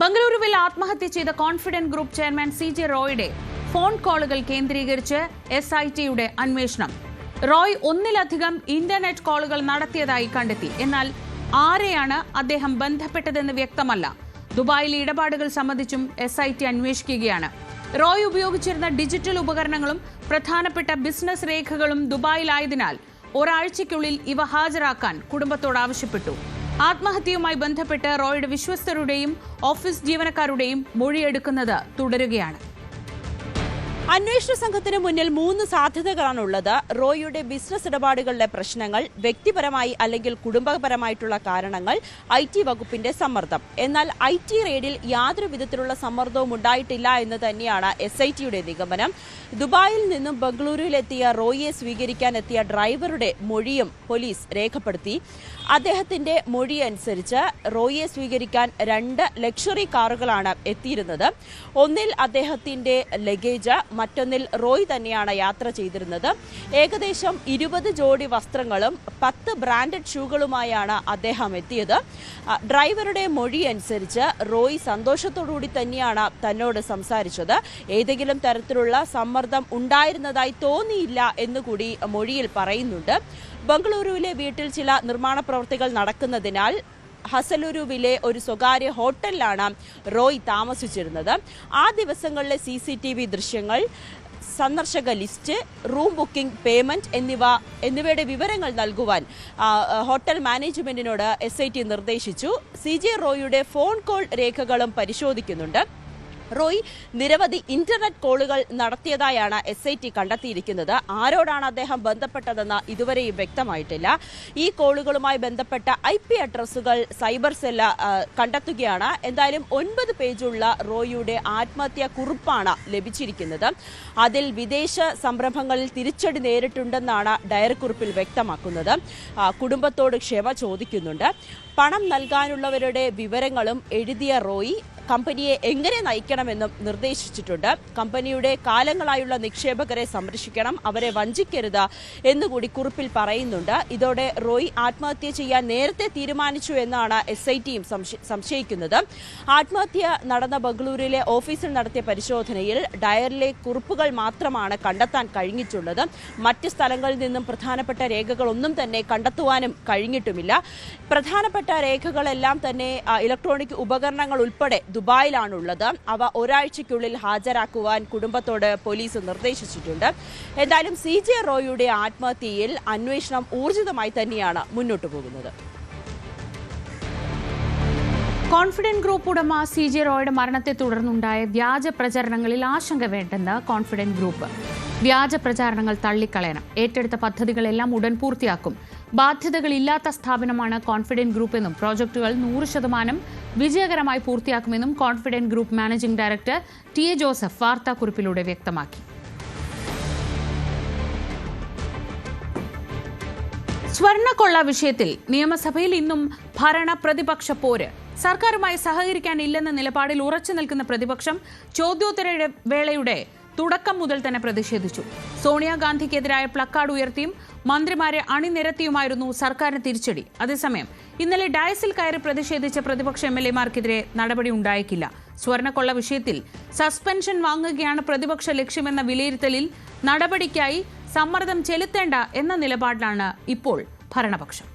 ബംഗളൂരുവിൽ ആത്മഹത്യ ചെയ്ത കോൺഫിഡന്റ് ഗ്രൂപ്പ് ചെയർമാൻ സി.ജെ. റോയുടെ ഫോൺ കോളുകൾ കേന്ദ്രീകരിച്ച് SITയുടെ അന്വേഷണം. റോയ് ഒന്നിലധികം ഇന്റർനെറ്റ് കോളുകൾ നടത്തിയതായി കണ്ടെത്തി. എന്നാൽ ആരെയാണ് അദ്ദേഹം ബന്ധപ്പെട്ടതെന്ന് വ്യക്തമല്ല. ദുബായിലെ ഇടപാടുകൾ സംബന്ധിച്ചും SIT അന്വേഷിക്കുകയാണ്. റോയ് ഉപയോഗിച്ചിരുന്ന ഡിജിറ്റൽ ഉപകരണങ്ങളും പ്രധാനപ്പെട്ട ബിസിനസ് രേഖകളും ദുബായിലായതിനാൽ ഒരാഴ്ചയ്ക്കുള്ളിൽ ഇവ ഹാജരാക്കാൻ കുടുംബത്തോട് ആവശ്യപ്പെട്ടു. ആത്മഹത്യയുമായി ബന്ധപ്പെട്ട് റോയുടെ വിശ്വസ്തരുടെയും ഓഫീസ് ജീവനക്കാരുടെയും മൊഴിയെടുക്കുന്നത് തുടരുകയാണ്. അന്വേഷണ സംഘത്തിന് മുന്നിൽ 3 സാധ്യതകളാണുള്ളത്. റോയിയുടെ ബിസിനസ് ഇടപാടുകളിലെ പ്രശ്നങ്ങൾ, വ്യക്തിപരമായി അല്ലെങ്കിൽ കുടുംബപരമായിട്ടുള്ള കാരണങ്ങൾ, IT വകുപ്പിന്റെ സമ്മർദ്ദം. എന്നാൽ IT റെയ്ഡിൽ യാതൊരു വിധത്തിലുള്ള സമ്മർദ്ദവും ഉണ്ടായിട്ടില്ല എന്ന് തന്നെയാണ് SITയുടെ നിഗമനം. ദുബായിൽ നിന്നും ബംഗളൂരുവിലെത്തിയ റോയിയെ സ്വീകരിക്കാൻ എത്തിയ ഡ്രൈവറുടെ മൊഴിയും പോലീസ് രേഖപ്പെടുത്തി. അദ്ദേഹത്തിന്റെ മൊഴി അനുസരിച്ച് റോയിയെ സ്വീകരിക്കാൻ 2 ലക്ഷറി കാറുകളാണ് എത്തിയിരുന്നത്. ഒന്നിൽ അദ്ദേഹത്തിന്റെ ലഗേജ്, മറ്റൊന്നിൽ റോയ് തന്നെയാണ് യാത്ര ചെയ്തിരുന്നത്. ഏകദേശം 20 ജോഡി വസ്ത്രങ്ങളും 10 ബ്രാൻഡഡ് ഷൂകളുമായാണ് അദ്ദേഹം എത്തിയത്. ഡ്രൈവറുടെ മൊഴി അനുസരിച്ച് റോയ് സന്തോഷത്തോടുകൂടി തന്നെയാണ് തന്നോട് സംസാരിച്ചത്. ഏതെങ്കിലും തരത്തിലുള്ള സമ്മർദ്ദം ഉണ്ടായിരുന്നതായി തോന്നിയില്ല എന്നുകൂടി മൊഴിയിൽ പറയുന്നുണ്ട്. ബംഗളൂരുവിലെ വീട്ടിൽ ചില നിർമ്മാണ പ്രവൃത്തികൾ നടക്കുന്നതിനാൽ ഹസലുരുവിലെ ഒരു സ്വകാര്യ ഹോട്ടലിലാണ് റോയ് താമസിച്ചിരുന്നത്. ആ ദിവസങ്ങളിലെ CCTV ദൃശ്യങ്ങൾ, സന്ദർശക ലിസ്റ്റ്, റൂം ബുക്കിംഗ്, പേയ്മെന്റ് എന്നിവയുടെ വിവരങ്ങൾ നൽകുവാൻ ഹോട്ടൽ മാനേജ്മെന്റിനോട് SIT നിർദ്ദേശിച്ചു. സി.ജെ. റോയിയുടെ ഫോൺ കോൾ രേഖകളും പരിശോധിക്കുന്നുണ്ട്. റോയ് നിരവധി ഇന്റർനെറ്റ് കോളുകൾ നടത്തിയതായാണ് SIT കണ്ടെത്തിയിരിക്കുന്നത്. ആരോടാണ് അദ്ദേഹം ബന്ധപ്പെട്ടതെന്ന് ഇതുവരെയും വ്യക്തമായിട്ടില്ല. ഈ കോളുകളുമായി ബന്ധപ്പെട്ട IP അഡ്രസ്സുകൾ സൈബർ സെല്ല് കണ്ടെത്തുകയാണ്. എന്തായാലും 9 പേജുള്ള റോയിയുടെ ആത്മഹത്യാ കുറിപ്പാണ് ലഭിച്ചിരിക്കുന്നത്. അതിൽ വിദേശ സംരംഭങ്ങളിൽ തിരിച്ചടി നേരിട്ടുണ്ടെന്നാണ് ഡയറി കുറിപ്പിൽ വ്യക്തമാക്കുന്നത്. കുടുംബത്തോട് ക്ഷമ ചോദിക്കുന്നുണ്ട്. പണം നൽകാനുള്ളവരുടെ വിവരങ്ങളും എഴുതിയ റോയി കമ്പനിയെ എങ്ങനെ നയിക്കണമെന്നും നിർദ്ദേശിച്ചിട്ടുണ്ട്. കമ്പനിയുടെ കാലങ്ങളായുള്ള നിക്ഷേപകരെ സംരക്ഷിക്കണം, അവരെ വഞ്ചിക്കരുത് എന്നുകൂടി കുറിപ്പിൽ പറയുന്നുണ്ട്. ഇതോടെ റോയ് ആത്മഹത്യ ചെയ്യാൻ നേരത്തെ തീരുമാനിച്ചു എന്നാണ് SITയും സംശയിക്കുന്നത്. ആത്മഹത്യ നടന്ന ബംഗളൂരുവിലെ ഓഫീസിൽ നടത്തിയ പരിശോധനയിൽ ഡയറിലെ കുറിപ്പുകൾ മാത്രമാണ് കണ്ടെത്താൻ കഴിഞ്ഞിട്ടുള്ളത്. മറ്റ് സ്ഥലങ്ങളിൽ നിന്നും പ്രധാനപ്പെട്ട രേഖകളൊന്നും തന്നെ കണ്ടെത്തുവാനും കഴിഞ്ഞിട്ടുമില്ല. പ്രധാനപ്പെട്ട രേഖകളെല്ലാം തന്നെ ഇലക്ട്രോണിക് ഉപകരണങ്ങൾ ഉൾപ്പെടെ ദുബായിലാണുള്ളത്. അവ ഒരാഴ്ചയ്ക്കുള്ളിൽ ഹാജരാക്കുവാൻ കുടുംബത്തോട് പോലീസ് നിർദ്ദേശിച്ചിട്ടുണ്ട്. എന്തായാലും സി.ജെ. റോയിയുടെ ആത്മഹത്യയിൽ അന്വേഷണം ഊർജിതമായി തന്നെയാണ് മുന്നോട്ടു പോകുന്നത്. കോൺഫിഡന്റ് ഗ്രൂപ്പ് ഉടമ സി.ജെ. റോയുടെ മരണത്തെ തുടർന്നുണ്ടായ വ്യാജ പ്രചാരണങ്ങളിൽ ആശങ്ക വേണ്ടെന്ന് കോൺഫിഡന്റ് ഗ്രൂപ്പ്. വ്യാജ പ്രചാരണങ്ങൾ തള്ളിക്കളയണം. ഏറ്റെടുത്ത പദ്ധതികളെല്ലാം ഉടൻ പൂർത്തിയാക്കും. ബാധ്യതകളില്ലാത്ത സ്ഥാപനമാണ് കോൺഫിഡന്റ് ഗ്രൂപ്പ് എന്നും പ്രോജക്ടുകൾ 100% വിജയകരമായി പൂർത്തിയാക്കുമെന്നും confident group managing director T A. Joseph വാർത്താക്കുറിപ്പിലൂടെ വ്യക്തമാക്കി. സ്വർണ്ണക്കൊള്ള വിഷയത്തിൽ നിയമസഭയിൽ ഇന്നും ഭരണ പ്രതിപക്ഷ പോര്. സർക്കാരുമായി സഹകരിക്കാനില്ലെന്ന നിലപാടിൽ ഉറച്ചു നിൽക്കുന്ന പ്രതിപക്ഷം ചോദ്യോത്തര വേളയുടെ തുടക്കം മുതൽ തന്നെ പ്രതിഷേധിച്ചു. സോണിയാഗാന്ധിക്കെതിരായ പ്ലക്കാർഡ് ഉയർത്തിയും മന്ത്രിമാരെ അണിനിരത്തിയുമായിരുന്നു സർക്കാരിന് തിരിച്ചടി. അതേസമയം ഇന്നലെ ഡയസിൽ കയറി പ്രതിഷേധിച്ച പ്രതിപക്ഷ MLA-മാർക്കെതിരെ നടപടി ഉണ്ടായേക്കില്ല. സ്വർണ്ണക്കൊള്ള വിഷയത്തിൽ സസ്പെൻഷൻ വാങ്ങുകയാണ് പ്രതിപക്ഷ ലക്ഷ്യമെന്ന വിലയിരുത്തലിൽ നടപടിക്കായി സമ്മർദ്ദം ചെലുത്തേണ്ട എന്ന നിലപാടിലാണ് ഇപ്പോൾ ഭരണപക്ഷം.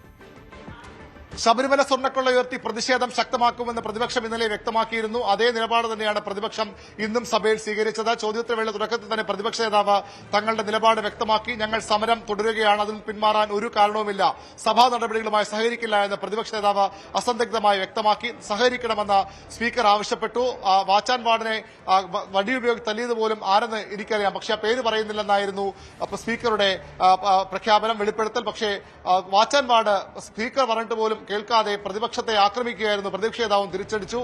ശബരിമല സ്വർണ്ണക്കൊള്ള ഉയർത്തി പ്രതിഷേധം ശക്തമാക്കുമെന്ന് പ്രതിപക്ഷം ഇന്നലെ വ്യക്തമാക്കിയിരുന്നു. അതേ നിലപാട് തന്നെയാണ് പ്രതിപക്ഷം ഇന്നും സഭയിൽ സ്വീകരിച്ചത്. ചോദ്യോത്തരവേള തുടക്കത്തിൽ തന്നെ പ്രതിപക്ഷ നേതാവ് തങ്ങളുടെ നിലപാട് വ്യക്തമാക്കി. ഞങ്ങൾ സമരം തുടരുകയാണ്, അതിൽ പിന്മാറാൻ ഒരു കാരണവുമില്ല, സഭാ നടപടികളുമായി സഹകരിക്കില്ല എന്ന് പ്രതിപക്ഷ നേതാവ് അസന്ദിഗ്ധമായി വ്യക്തമാക്കി. സഹകരിക്കണമെന്ന് സ്പീക്കർ ആവശ്യപ്പെട്ടു. വാച്ചാൻ വാർഡിനെ വടിയുപയോഗിച്ച് തല്ലിയത് പോലും ആരെന്ന് എനിക്കറിയാം, പക്ഷേ ആ പേര് പറയുന്നില്ലെന്നായിരുന്നു സ്പീക്കറുടെ പ്രഖ്യാപനം, വെളിപ്പെടുത്തൽ. പക്ഷേ വാച്ചാൻ വാർഡ് സ്പീക്കർ പറഞ്ഞിട്ട് പോലും കേൾക്കാതെ പ്രതിപക്ഷത്തെ ആക്രമിക്കുകയായിരുന്നു. പ്രതിപക്ഷ നേതാവും തിരിച്ചടിച്ചു.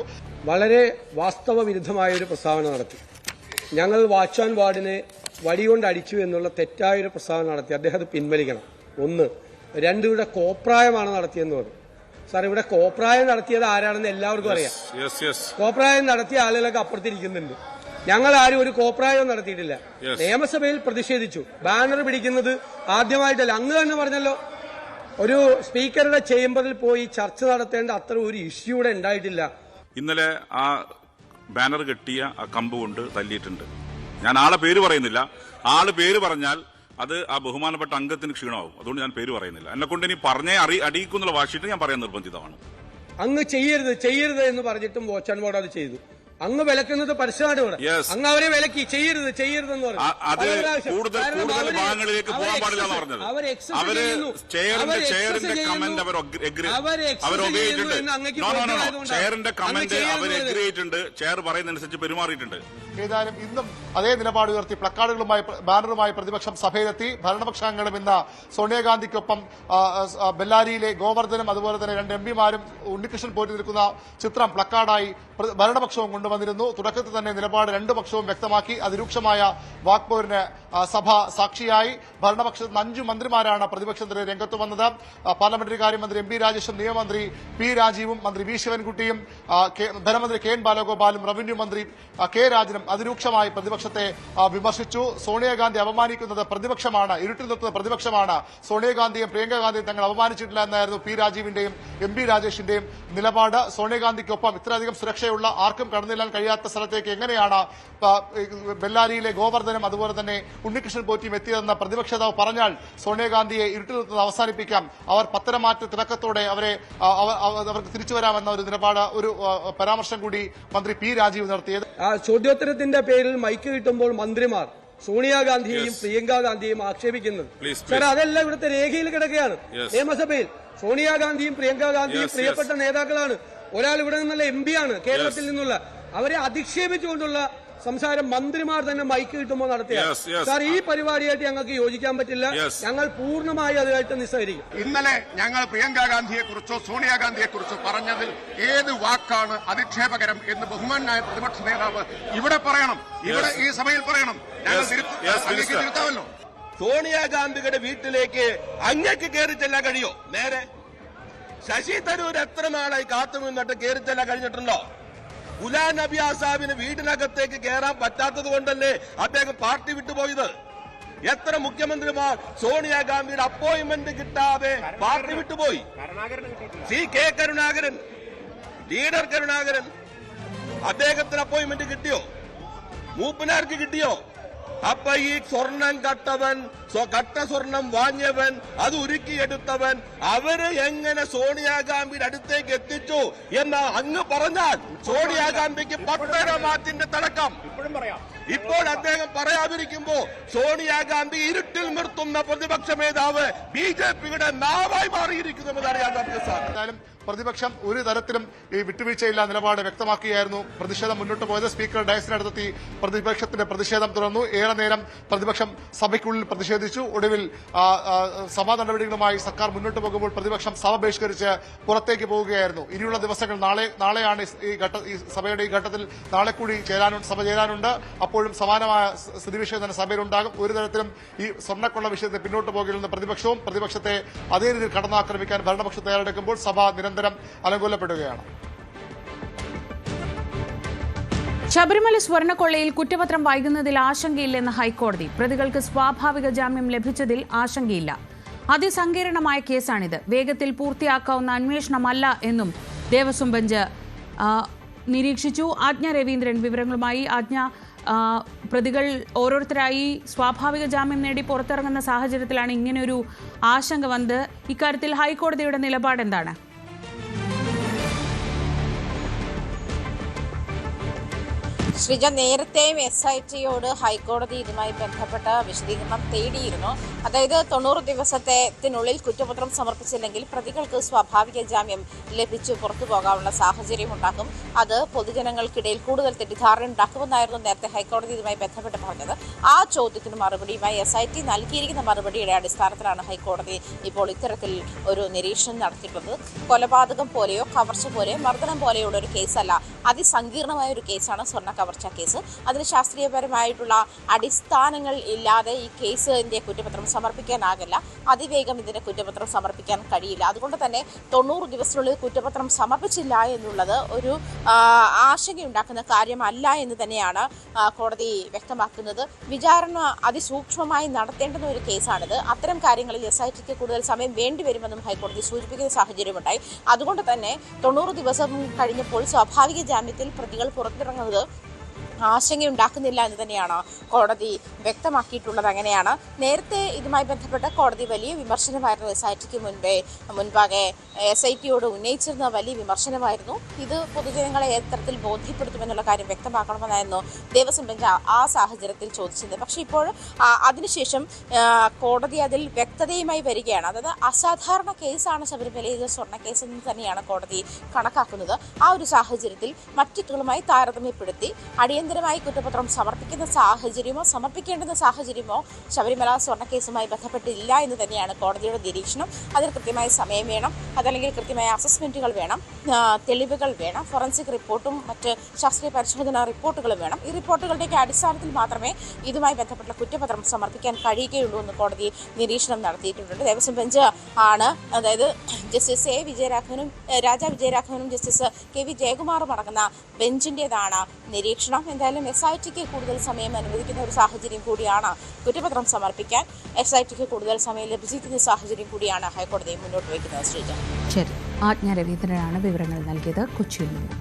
വളരെ വാസ്തവ വിരുദ്ധമായ ഒരു പ്രസ്താവന നടത്തി. ഞങ്ങൾ വാച്ചാൻ വാർഡിനെ വടികൊണ്ട് അടിച്ചു എന്നുള്ള തെറ്റായൊരു പ്രസ്താവന നടത്തി. അദ്ദേഹം അത് പിൻവലിക്കണം. 1. 2, ഇവിടെ കോപ്രായമാണ് നടത്തിയെന്ന് പറഞ്ഞു. സാർ, ഇവിടെ കോപ്രായം നടത്തിയത് ആരാണെന്ന് എല്ലാവർക്കും അറിയാം. കോപ്രായം നടത്തിയ ആളുകളൊക്കെ അപ്പുറത്തിരിക്കുന്നുണ്ട്. ഞങ്ങൾ ആരും ഒരു കോപ്രായവും നടത്തിയിട്ടില്ല. നിയമസഭയിൽ പ്രതിഷേധിച്ചു. ബാനർ പിടിക്കുന്നത് ആദ്യമായിട്ടല്ല. അങ്ങ് തന്നെ പറഞ്ഞല്ലോ, ഒരു സ്പീക്കറുടെ ചേംബറിൽ പോയി ചർച്ച നടത്തേണ്ട അത്ര ഒരു ഇഷ്യൂ ഇവിടെ ഉണ്ടായിട്ടില്ല. ഇന്നലെ ആ ബാനർ കെട്ടിയ ആ കമ്പ് കൊണ്ട് തല്ലിയിട്ടുണ്ട്. ഞാൻ ആളെ പേര് പറയുന്നില്ല. ആള് പേര് പറഞ്ഞാൽ അത് ആ ബഹുമാനപ്പെട്ട അംഗത്തിന് ക്ഷീണമാവും. അതുകൊണ്ട് ഞാൻ പേര് പറയുന്നില്ല. എന്നെ കൊണ്ട് ഇനി പറഞ്ഞേ അടിയിക്കുന്നുള്ള വാശിയിട്ട് ഞാൻ പറയാൻ നിർബന്ധിതമാണ്. അങ്ങ് ചെയ്യരുത് എന്ന് പറഞ്ഞിട്ടും വാച്ച് ആൻഡ് വാർഡ് അത് ചെയ്തു. അങ്ങ് വിലക്കുന്നത് പരസ്യമാണ് ഇവിടെ. അങ്ങ് അവരെ വിലക്കി ചെയ്യരുതെന്ന് പറഞ്ഞു. അത് കൂടുതൽ ഭാഗങ്ങളിലേക്ക് പോകാൻ പാടില്ല എന്ന് പറഞ്ഞത്. അവര് ചെയറിന്റെ കമന്റ് ചെയറിന്റെ കമന്റ് അവർ എഗ്രി ചെയ്തിട്ടുണ്ട്. ചെയർ പറയുന്നതനുസരിച്ച് പെരുമാറിയിട്ടുണ്ട്. ഏതായാലും ഇന്നും അതേ നിലപാട് ഉയർത്തി പ്ലക്കാർഡുകളുമായി ബാനറുമായി പ്രതിപക്ഷം സഭയിലെത്തി. ഭരണപക്ഷാംഗങ്ങളും ഇന്ന് സോണിയാഗാന്ധിക്കൊപ്പം ബെല്ലാരിയിലെ ഗോവർദ്ധനും അതുപോലെ തന്നെ 2 എംപിമാരും ഉണ്ണികൃഷ്ണൻ പോറ്റി നിൽക്കുന്ന ചിത്രം പ്ലക്കാർഡായി ഭരണപക്ഷവും കൊണ്ടുവന്നിരുന്നു. തുടക്കത്തിൽ തന്നെ നിലപാട് 2 പക്ഷവും വ്യക്തമാക്കി. അതിരൂക്ഷമായ വാക്പോരിന് സഭ സാക്ഷിയായി. ഭരണപക്ഷത്തിന് 5 മന്ത്രിമാരാണ് പ്രതിപക്ഷത്തിന് രംഗത്ത് വന്നത്. പാർലമെന്ററി കാര്യമന്ത്രി എം പി രാജേഷും നിയമമന്ത്രി പി രാജീവും മന്ത്രി വി ശിവൻകുട്ടിയും ധനമന്ത്രി കെ എൻ ബാലഗോപാലും റവന്യൂ മന്ത്രി കെ രാജനും അതിരൂക്ഷമായി പ്രതിപക്ഷത്തെ വിമർശിച്ചു. സോണിയാഗാന്ധി അപമാനിക്കുന്നത് പ്രതിപക്ഷമാണ്, ഇരുട്ടിൽ നിർത്തുന്ന പ്രതിപക്ഷമാണ്. സോണിയാഗാന്ധിയും പ്രിയങ്ക ഗാന്ധിയും തങ്ങൾ അപമാനിച്ചിട്ടില്ല എന്നായിരുന്നു പി രാജീവിന്റെയും എം പി രാജേഷിന്റെയും നിലപാട്. സോണിയാഗാന്ധിക്കൊപ്പം ഇത്രയധികം സുരക്ഷയുള്ള ആർക്കും കടന്നില്ലാൻ കഴിയാത്ത സ്ഥലത്തേക്ക് എങ്ങനെയാണ് ബെല്ലാരിയിലെ ഗോവർദ്ധനും അതുപോലെ തന്നെ ഉണ്ണികൃഷ്ണൻ പോറ്റിയും എത്തിയതെന്ന് പ്രതിപക്ഷ നേതാവ് പറഞ്ഞാൽ സോണിയാഗാന്ധിയെ ഇരുട്ടിൽ നിർത്തുന്നത് അവസാനിപ്പിക്കാം, അവർ പത്തനംമാറ്റ തിളക്കത്തോടെ അവർക്ക് തിരിച്ചു വരാമെന്ന ഒരു നിലപാട്, ഒരു പരാമർശം കൂടി മന്ത്രി പി രാജീവ് നടത്തിയത്. ചോദ്യോത്തരത്തിന്റെ പേരിൽ മൈക്ക് കിട്ടുമ്പോൾ മന്ത്രിമാർ സോണിയാഗാന്ധിയെയും പ്രിയങ്ക ഗാന്ധിയെയും ആക്ഷേപിക്കുന്നത് സാർ അതെല്ലാം ഇവിടുത്തെ രേഖയിൽ കിടക്കുകയാണ്. നിയമസഭയിൽ സോണിയാഗാന്ധിയും പ്രിയങ്ക ഗാന്ധിയും പ്രിയപ്പെട്ട നേതാക്കളാണ്. ഒരാൾ ഇവിടെ നിന്നുള്ള എം പി ആണ്, കേരളത്തിൽ നിന്നുള്ള. അവരെ അധിക്ഷേപിച്ചുകൊണ്ടുള്ള സംസാരം മന്ത്രിമാർ തന്നെ മൈക്ക് കിട്ടുമ്പോൾ നടത്തിയാണ്. സാർ ഈ പരിപാടിയായിട്ട് ഞങ്ങൾക്ക് യോജിക്കാൻ പറ്റില്ല. ഞങ്ങൾ പൂർണ്ണമായി അതുമായിട്ട് നിസ്സഹരിക്കും. ഇന്നലെ ഞങ്ങൾ പ്രിയങ്ക ഗാന്ധിയെ കുറിച്ചോ സോണിയാഗാന്ധിയെ കുറിച്ചോ പറഞ്ഞതിൽ ഏത് വാക്കാണ് അധിക്ഷേപകരം എന്ന് ബഹുമാനായ പ്രതിപക്ഷ നേതാവ് ഇവിടെ പറയണം, ഇവിടെ ഈ സഭയിൽ പറയണം. ഞങ്ങൾ തിരുത്താമല്ലോ. സോണിയാഗാന്ധിയുടെ വീട്ടിലേക്ക് അങ്ങേക്ക് കയറി ചെല്ലാൻ കഴിയോ? നേരെ ശശി തരൂർ എത്ര നാളായി കാത്തു നിന്നിട്ട് കയറി ചെല്ലാൻ കഴിഞ്ഞിട്ടുണ്ടോ? ഗുലാം നബി ആസാദിന് വീടിനകത്തേക്ക് കയറാൻ പറ്റാത്തത് കൊണ്ടല്ലേ അദ്ദേഹം പാർട്ടി വിട്ടുപോയത്? എത്ര മുഖ്യമന്ത്രിമാർ സോണിയാഗാന്ധിയുടെ അപ്പോയിന്റ്മെന്റ് കിട്ടാതെ പാർട്ടി വിട്ടുപോയി? കെ കരുണാകരൻ, ലീഡർ കരുണാകരൻ, അദ്ദേഹത്തിന് അപ്പോയിന്റ്മെന്റ് കിട്ടിയോ? മൂപ്പനാർക്ക് കിട്ടിയോ? അപ്പൊ ഈ സ്വർണം കട്ടവൻ, കട്ട സ്വർണം വാങ്ങിയവൻ, അത് ഉരുക്കിയെടുത്തവൻ, അവര് എങ്ങനെ സോണിയാഗാന്ധിയുടെ അടുത്തേക്ക് എത്തിച്ചു എന്ന് അങ്ങ് പറഞ്ഞാൽ സോണിയാഗാന്ധിക്ക് പത്തരമാറ്റിന്റെ തിളക്കം ഇപ്പോൾ അദ്ദേഹം പറയാതിരിക്കുമ്പോ സോണിയാഗാന്ധി ഇരുട്ടിൽ നിർത്തുന്ന പ്രതിപക്ഷ നേതാവ് BJPയുടെ നാവായി മാറിയിരിക്കുന്നുവെന്നാണ് ഞാൻ സാർ. പ്രതിപക്ഷം ഒരു തരത്തിലും ഈ വിട്ടുവീഴ്ചയില്ല നിലപാട് വ്യക്തമാക്കുകയായിരുന്നു. പ്രതിഷേധം മുന്നോട്ട് പോയത് സ്പീക്കർ ഡയസിനടുത്തെത്തി പ്രതിപക്ഷത്തിന്റെ പ്രതിഷേധം തുടർന്നു. ഏറെ നേരം പ്രതിപക്ഷം സഭയ്ക്കുള്ളിൽ പ്രതിഷേധിച്ചു. ഒടുവിൽ സഭാ നടപടികളുമായി സർക്കാർ മുന്നോട്ട് പോകുമ്പോൾ പ്രതിപക്ഷം സഭ ബഹിഷ്കരിച്ച് പുറത്തേക്ക് പോവുകയായിരുന്നു. ഇനിയുള്ള ദിവസങ്ങൾ നാളെയാണ് ഈ സഭയുടെ ഈ ഘട്ടത്തിൽ നാളെ കൂടി സഭ ചേരാനുണ്ട്. അപ്പോഴും സമാനമായ സ്ഥിതിവിഷയം തന്നെ സഭയിലുണ്ടാകും. ഒരു തരത്തിലും ഈ സ്വർണ്ണക്കൊള്ള വിഷയത്തിൽ പിന്നോട്ട് പോകില്ലെന്ന് പ്രതിപക്ഷവും പ്രതിപക്ഷത്തെ അതേ രീതിയിൽ കടന്നാക്രമിക്കാൻ ഭരണപക്ഷം തയ്യാറെടുക്കുമ്പോൾ സഭ നിരന്തരം അലങ്കോലപ്പെടുകയാണ്. ശബരിമല സ്വർണ്ണക്കൊള്ളയിൽ കുറ്റപത്രം വൈകുന്നതിൽ ആശങ്കയില്ലെന്ന് ഹൈക്കോടതി. പ്രതികൾക്ക് സ്വാഭാവിക ജാമ്യം ലഭിച്ചതിൽ ആശങ്കയില്ല. അതിസങ്കീർണമായ കേസാണിത്, വേഗത്തിൽ പൂർത്തിയാക്കാവുന്ന അന്വേഷണമല്ല എന്നും ദേവസ്വം ബെഞ്ച് നിരീക്ഷിച്ചു. ആജ്ഞ രവീന്ദ്രൻ വിവരങ്ങളുമായി. ആജ്ഞ, പ്രതികൾ ഓരോരുത്തരായി സ്വാഭാവിക ജാമ്യം നേടി പുറത്തിറങ്ങുന്ന സാഹചര്യത്തിലാണ് ഇങ്ങനെയൊരു ആശങ്ക വന്നത്. ഇക്കാര്യത്തിൽ ഹൈക്കോടതിയുടെ നിലപാട് എന്താണ്? ശ്രീജ, നേരത്തെയും SITയോട് ഹൈക്കോടതി ഇതുമായി ബന്ധപ്പെട്ട വിശദീകരണം തേടിയിരുന്നു. അതായത് 90 ദിവസത്തിനുള്ളിൽ കുറ്റപത്രം സമർപ്പിച്ചില്ലെങ്കിൽ പ്രതികൾക്ക് സ്വാഭാവിക ജാമ്യം ലഭിച്ചു പുറത്തു പോകാനുള്ള സാഹചര്യം ഉണ്ടാക്കും. അത് പൊതുജനങ്ങൾക്കിടയിൽ കൂടുതൽ തെറ്റിദ്ധാരണ ഉണ്ടാക്കുമെന്നായിരുന്നു നേരത്തെ ഹൈക്കോടതി ഇതുമായി ബന്ധപ്പെട്ട് പറഞ്ഞത്. ആ ചോദ്യത്തിന് മറുപടിയുമായി SIT നൽകിയിരിക്കുന്ന മറുപടിയുടെ അടിസ്ഥാനത്തിലാണ് ഹൈക്കോടതി ഇപ്പോൾ ഇത്തരത്തിൽ ഒരു നിരീക്ഷണം നടത്തിയിട്ടുള്ളത്. കൊലപാതകം പോലെയോ കവർച്ച പോലെയോ മർദ്ദനം പോലെയുള്ള ഒരു കേസല്ല, അതിസങ്കീർണമായ ഒരു കേസാണ് സ്വർണ്ണ കവർച്ചാ കേസ്. അതിന് ശാസ്ത്രീയപരമായിട്ടുള്ള അടിസ്ഥാനങ്ങൾ ഇല്ലാതെ ഈ കേസിന്റെ കുറ്റപത്രം സമർപ്പിക്കാനാകില്ല. അതിവേഗം ഇതിന്റെ കുറ്റപത്രം സമർപ്പിക്കാൻ കഴിയില്ല. അതുകൊണ്ട് തന്നെ 90 ദിവസത്തിനുള്ളിൽ കുറ്റപത്രം സമർപ്പിച്ചില്ല എന്നുള്ളത് ഒരു ആശങ്കയുണ്ടാക്കുന്ന കാര്യമല്ല എന്ന് തന്നെയാണ് കോടതി വ്യക്തമാക്കുന്നത്. വിചാരണ അതിസൂക്ഷ്മമായി നടത്തേണ്ടുന്ന ഒരു കേസാണിത്. അത്തരം കാര്യങ്ങളിൽ SITക്ക് കൂടുതൽ സമയം വേണ്ടിവരുമെന്നും ഹൈക്കോടതി സൂചിപ്പിക്കുന്ന സാഹചര്യമുണ്ടായി. അതുകൊണ്ട് തന്നെ 90 ദിവസം കഴിഞ്ഞപ്പോൾ സ്വാഭാവിക ജാമ്യത്തിൽ പ്രതികൾ പുറത്തിറങ്ങുന്നത് ആശങ്കയുണ്ടാക്കുന്നില്ല എന്ന് തന്നെയാണ് കോടതി വ്യക്തമാക്കിയിട്ടുള്ളത്. അങ്ങനെയാണ് നേരത്തെ ഇതുമായി ബന്ധപ്പെട്ട് കോടതി വലിയ വിമർശനമായിരുന്നു SITക്ക് മുൻപാകെ SITയോട് ഉന്നയിച്ചിരുന്ന വലിയ വിമർശനമായിരുന്നു. ഇത് പൊതുജനങ്ങളെ എത്തരത്തിൽ ബോധ്യപ്പെടുത്തുമെന്നുള്ള കാര്യം വ്യക്തമാക്കണമെന്നായിരുന്നു ദേവസ്വം ബെഞ്ച് ആ സാഹചര്യത്തിൽ ചോദിച്ചത്. പക്ഷേ ഇപ്പോൾ അതിനുശേഷം കോടതി അതിൽ വ്യക്തതയുമായി വരികയാണ്. അതായത് അസാധാരണ കേസാണ് ശബരിമലയിലെ സ്വർണ്ണ കേസ് എന്ന് തന്നെയാണ് കോടതി കണക്കാക്കുന്നത്. ആ ഒരു സാഹചര്യത്തിൽ മറ്റുകളുമായി താരതമ്യപ്പെടുത്തി അടിയന്തരമായി കുറ്റപത്രം സമർപ്പിക്കുന്ന സാഹചര്യമോ സമർപ്പിക്കേണ്ടുന്ന സാഹചര്യമോ ശബരിമല സ്വർണ്ണക്കേസുമായി ബന്ധപ്പെട്ടില്ല എന്ന് തന്നെയാണ് കോടതിയുടെ നിരീക്ഷണം. അതിന് കൃത്യമായ സമയം വേണം, അതല്ലെങ്കിൽ കൃത്യമായ അസസ്മെന്റുകൾ വേണം, തെളിവുകൾ വേണം, ഫോറൻസിക് റിപ്പോർട്ടും മറ്റ് ശാസ്ത്രീയ പരിശോധനാ റിപ്പോർട്ടുകളും വേണം. ഈ റിപ്പോർട്ടുകളുടെയൊക്കെ അടിസ്ഥാനത്തിൽ മാത്രമേ ഇതുമായി ബന്ധപ്പെട്ട കുറ്റപത്രം സമർപ്പിക്കാൻ കഴിയുകയുള്ളൂ എന്ന് കോടതി നിരീക്ഷണം നടത്തിയിട്ടുണ്ട്. ദേവസ്വം ബെഞ്ച് ആണ്, അതായത് ജസ്റ്റിസ് A. വിജയരാഘവനും രാജാ വിജയരാഘവനും ജസ്റ്റിസ് KV ജയകുമാറും അടങ്ങുന്ന ബെഞ്ചിൻ്റെതാണ് നിരീക്ഷണം. എന്തായാലും SITക്ക് കൂടുതൽ സമയം അനുവദിക്കുന്ന ഒരു സാഹചര്യം കൂടിയാണ് കുറ്റപത്രം സമർപ്പിക്കാൻ SITക്ക് കൂടുതൽ സമയം ലഭിച്ചിരിക്കുന്ന സാഹചര്യം കൂടിയാണ് ഹൈക്കോടതി മുന്നോട്ട് വയ്ക്കുന്നത്. ശ്രീജ. ശരി, ആജ്ഞ രവീന്ദ്രനാണ് വിവരങ്ങൾ നൽകിയത് കൊച്ചിയിൽ നിന്ന്.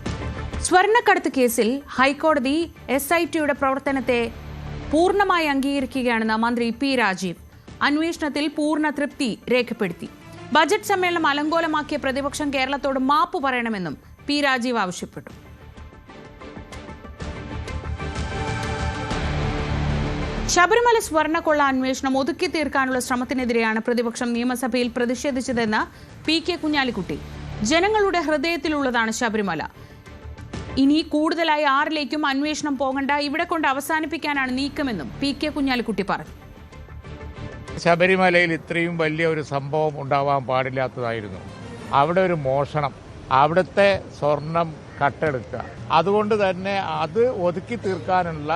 സ്വർണ്ണക്കടത്ത് കേസിൽ ഹൈക്കോടതി SITയുടെ പ്രവർത്തനത്തെ പൂർണ്ണമായി അംഗീകരിക്കുകയാണെന്ന് മന്ത്രി P. രാജീവ് അന്വേഷണത്തിൽ പൂർണ്ണ തൃപ്തി രേഖപ്പെടുത്തി. ബജറ്റ് സമ്മേളനം അലങ്കോലമാക്കിയ പ്രതിപക്ഷം കേരളത്തോട് മാപ്പ് പറയണമെന്നും P. രാജീവ് ആവശ്യപ്പെട്ടു. ശബരിമല സ്വർണ്ണക്കൊള്ള അന്വേഷണം ഒതുക്കി തീർക്കാനുള്ള ശ്രമത്തിനെതിരെയാണ് പ്രതിപക്ഷം നിയമസഭയിൽ പ്രതിഷേധിച്ചതെന്ന് PK കുഞ്ഞാലിക്കുട്ടി. ജനങ്ങളുടെ ഹൃദയത്തിലുള്ളതാണ് ശബരിമല. ഇനി കൂടുതലായി ആറിലേക്കും അന്വേഷണം പോകണ്ട, ഇവിടെ കൊണ്ട് അവസാനിപ്പിക്കാനാണ് നീക്കമെന്നും PK കുഞ്ഞാലിക്കുട്ടി പറഞ്ഞു. ശബരിമലയിൽ ഇത്രയും വലിയ ഒരു സംഭവം ഉണ്ടാവാൻ പാടില്ലാത്തതായിരുന്നു. അവിടെ ഒരു മോഷണം, അവിടുത്തെ സ്വർണം കട്ടെടുക്കുക, അതുകൊണ്ട് തന്നെ അത് ഒതുക്കി തീർക്കാനുള്ള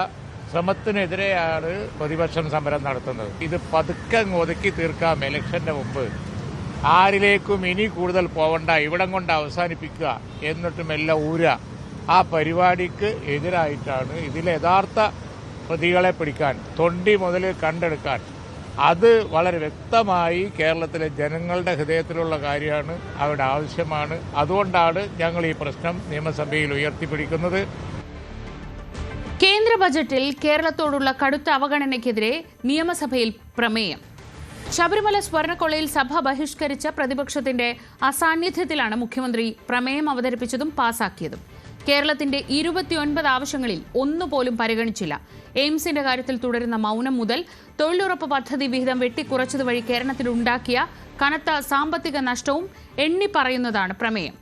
ശ്രമത്തിനെതിരെയാണ് പ്രതിപക്ഷം സമരം നടത്തുന്നത്. ഇത് പതുക്കെ ഒതുക്കി തീർക്കാം, ഇലക്ഷന്റെ മുമ്പ് ആരിലേക്കും ഇനി കൂടുതൽ പോവണ്ട, ഇവിടം കൊണ്ട് അവസാനിപ്പിക്കുക, എന്നിട്ടും എല്ലാം ഊരുക, ആ പരിപാടിക്ക് എതിരായിട്ടാണ്. ഇതിലെ യഥാർത്ഥ പ്രതികളെ പിടിക്കാൻ, തൊണ്ടി മുതൽ കണ്ടെടുക്കാൻ, അത് വളരെ വ്യക്തമായി കേരളത്തിലെ ജനങ്ങളുടെ ഹൃദയത്തിലുള്ള കാര്യമാണ്, അവരുടെ ആവശ്യമാണ്. അതുകൊണ്ടാണ് ഞങ്ങൾ ഈ പ്രശ്നം നിയമസഭയിൽ ഉയർത്തിപ്പിടിക്കുന്നത്. കേന്ദ്ര ബജറ്റിൽ കേരളത്തോടുള്ള കടുത്ത അവഗണനയ്ക്കെതിരെ നിയമസഭയിൽ പ്രമേയം. ശബരിമല സ്വർണ്ണക്കൊള്ളയിൽ സഭ ബഹിഷ്കരിച്ച പ്രതിപക്ഷത്തിന്റെ അസാന്നിധ്യത്തിലാണ് മുഖ്യമന്ത്രി പ്രമേയം അവതരിപ്പിച്ചതും പാസാക്കിയതും. കേരളത്തിന്റെ 29 ആവശ്യങ്ങളിൽ ഒന്നുപോലും പരിഗണിച്ചില്ല. എയിംസിന്റെ കാര്യത്തിൽ തുടരുന്ന മൗനം മുതൽ തൊഴിലുറപ്പ് പദ്ധതി വിഹിതം വെട്ടിക്കുറച്ചതുവഴി കേരളത്തിലുണ്ടാക്കിയ കനത്ത സാമ്പത്തിക നഷ്ടവും എണ്ണിപ്പറയുന്നതാണ് പ്രമേയം.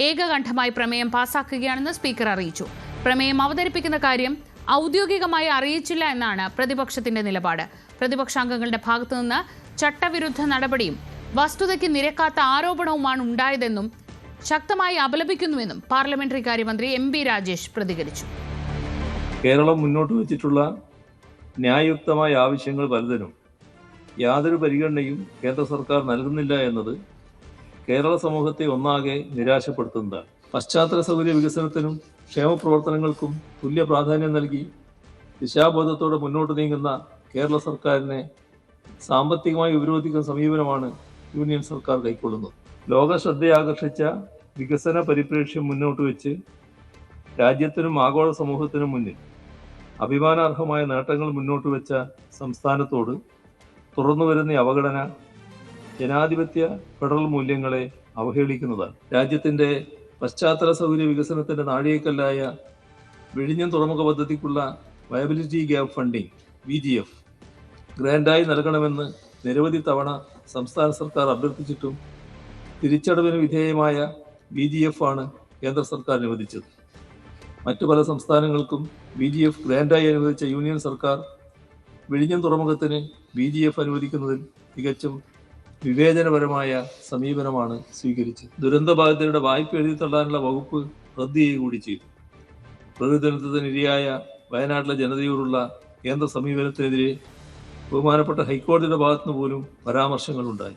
ഏകകണ്ഠമായി പ്രമേയം പാസാക്കുകയാണെന്ന് സ്പീക്കർ അറിയിച്ചു. പ്രമേയം അവതരിപ്പിക്കുന്ന കാര്യം ഔദ്യോഗികമായി അറിയിച്ചില്ല എന്നാണ് പ്രതിപക്ഷത്തിന്റെ നിലപാട്. പ്രതിപക്ഷാംഗങ്ങളുടെ ഭാഗത്തുനിന്ന് ചട്ടവിരുദ്ധ നടപടിയും വസ്തുതയ്ക്ക് നിരക്കാത്ത ആരോപണവുമാണ് ഉണ്ടായതെന്നും ശക്തമായി അപലപിക്കുന്നുവെന്നും പാർലമെന്ററി കാര്യമന്ത്രി MP രാജേഷ് പ്രതികരിച്ചു. കേരളം മുന്നോട്ട് വെച്ചിട്ടുള്ള ന്യായയുക്തമായ ആവശ്യങ്ങൾ പലതിനും യാതൊരു പരിഗണനയും കേന്ദ്ര സർക്കാർ നൽകുന്നില്ല എന്നത് കേരള സമൂഹത്തെ ഒന്നാകെ നിരാശപ്പെടുത്തുന്നതാണ്. പശ്ചാത്തല സൗകര്യ വികസനത്തിനും ക്ഷേമപ്രവർത്തനങ്ങൾക്കും തുല്യ പ്രാധാന്യം നൽകി ദിശാബോധത്തോടെ മുന്നോട്ട് നീങ്ങുന്ന കേരള സർക്കാരിനെ സാമ്പത്തികമായി ഉപരോധിക്കുന്ന സമീപനമാണ് യൂണിയൻ സർക്കാർ കൈക്കൊള്ളുന്നത്. ലോക ശ്രദ്ധയാകർഷിച്ച വികസന പരിപ്രേക്ഷ്യം മുന്നോട്ട് വെച്ച് രാജ്യത്തിനും ആഗോള സമൂഹത്തിനും മുന്നിൽ അഭിമാനാർഹമായ നേട്ടങ്ങൾ മുന്നോട്ട് വെച്ച സംസ്ഥാനത്തോട് തുറന്നു വരുന്ന അവഗണന ജനാധിപത്യ ഫെഡറൽ മൂല്യങ്ങളെ അവഹേളിക്കുന്നതാണ്. രാജ്യത്തിന്റെ പശ്ചാത്തല സൗകര്യ വികസനത്തിന്റെ നാഴികക്കല്ലായ വിഴിഞ്ഞം തുറമുഖ പദ്ധതിക്കുള്ള വയബിലിറ്റി ഗ്യാപ്പ് ഫണ്ടിംഗ് VGF ഗ്രാൻഡായി നൽകണമെന്ന് നിരവധി തവണ സംസ്ഥാന സർക്കാർ അഭ്യർത്ഥിച്ചിട്ടും തിരിച്ചടവിന് വിധേയമായ VGF ആണ് കേന്ദ്ര സർക്കാർ അനുവദിച്ചത്. മറ്റു പല സംസ്ഥാനങ്ങൾക്കും VGF ഗ്രാൻഡായി അനുവദിച്ച യൂണിയൻ സർക്കാർ വിഴിഞ്ഞം തുറമുഖത്തിന് VGF അനുവദിക്കുന്നതിൽ തികച്ചും വിവേചനപരമായ സമീപനമാണ് സ്വീകരിച്ചത്. ദുരന്തബാധിതരുടെ വായ്പ എഴുതി തള്ളാനുള്ള വകുപ്പ് റദ്ദ് ചെയ്യുക കൂടി ചെയ്തു. പ്രകൃതിദുരന്തത്തിനിരയായ വയനാട്ടിലെ ജനതയോടുള്ള കേന്ദ്ര സമീപനത്തിനെതിരെ ബഹുമാനപ്പെട്ട ഹൈക്കോടതിയുടെ ഭാഗത്തുനിന്ന് പോലും പരാമർശങ്ങളുണ്ടായി.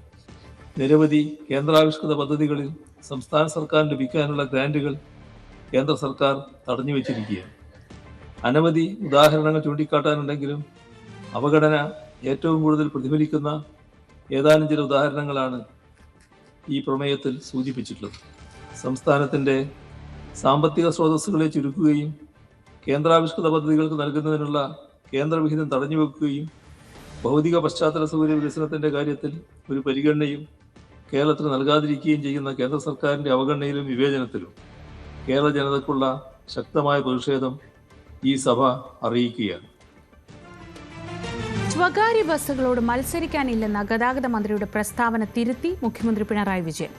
നിരവധി കേന്ദ്രാവിഷ്കൃത പദ്ധതികളിൽ സംസ്ഥാന സർക്കാരിന് ലഭിക്കാനുള്ള ഗ്രാന്റുകൾ കേന്ദ്ര സർക്കാർ തടഞ്ഞു വെച്ചിരിക്കുകയാണ്. അനവധി ഉദാഹരണങ്ങൾ ചൂണ്ടിക്കാട്ടാനുണ്ടെങ്കിലും അവഗണന ഏറ്റവും കൂടുതൽ പ്രതിഫലിക്കുന്ന ഏതാനും ചില ഉദാഹരണങ്ങളാണ് ഈ പ്രമേയത്തിൽ സൂചിപ്പിച്ചിട്ടുള്ളത്. സംസ്ഥാനത്തിൻ്റെ സാമ്പത്തിക സ്രോതസ്സുകളെ ചുരുക്കുകയും കേന്ദ്രാവിഷ്കൃത പദ്ധതികൾക്ക് നൽകുന്നതിനുള്ള കേന്ദ്രവിഹിതം തടഞ്ഞുവെക്കുകയും ഭൗതിക പശ്ചാത്തല സൗകര്യ വികസനത്തിൻ്റെ കാര്യത്തിൽ ഒരു പരിഗണനയും കേരളത്തിന് നൽകാതിരിക്കുകയും ചെയ്യുന്ന കേന്ദ്ര സർക്കാരിൻ്റെ അവഗണനയിലും വിവേചനത്തിലും കേരള ജനതയ്ക്കുള്ള ശക്തമായ പ്രതിഷേധം ഈ സഭ അറിയിക്കുകയാണ്. സ്വകാര്യ ബസ്സുകളോട് മത്സരിക്കാനില്ലെന്ന ഗതാഗത മന്ത്രിയുടെ പ്രസ്താവന തിരുത്തി മുഖ്യമന്ത്രി പിണറായി വിജയൻ.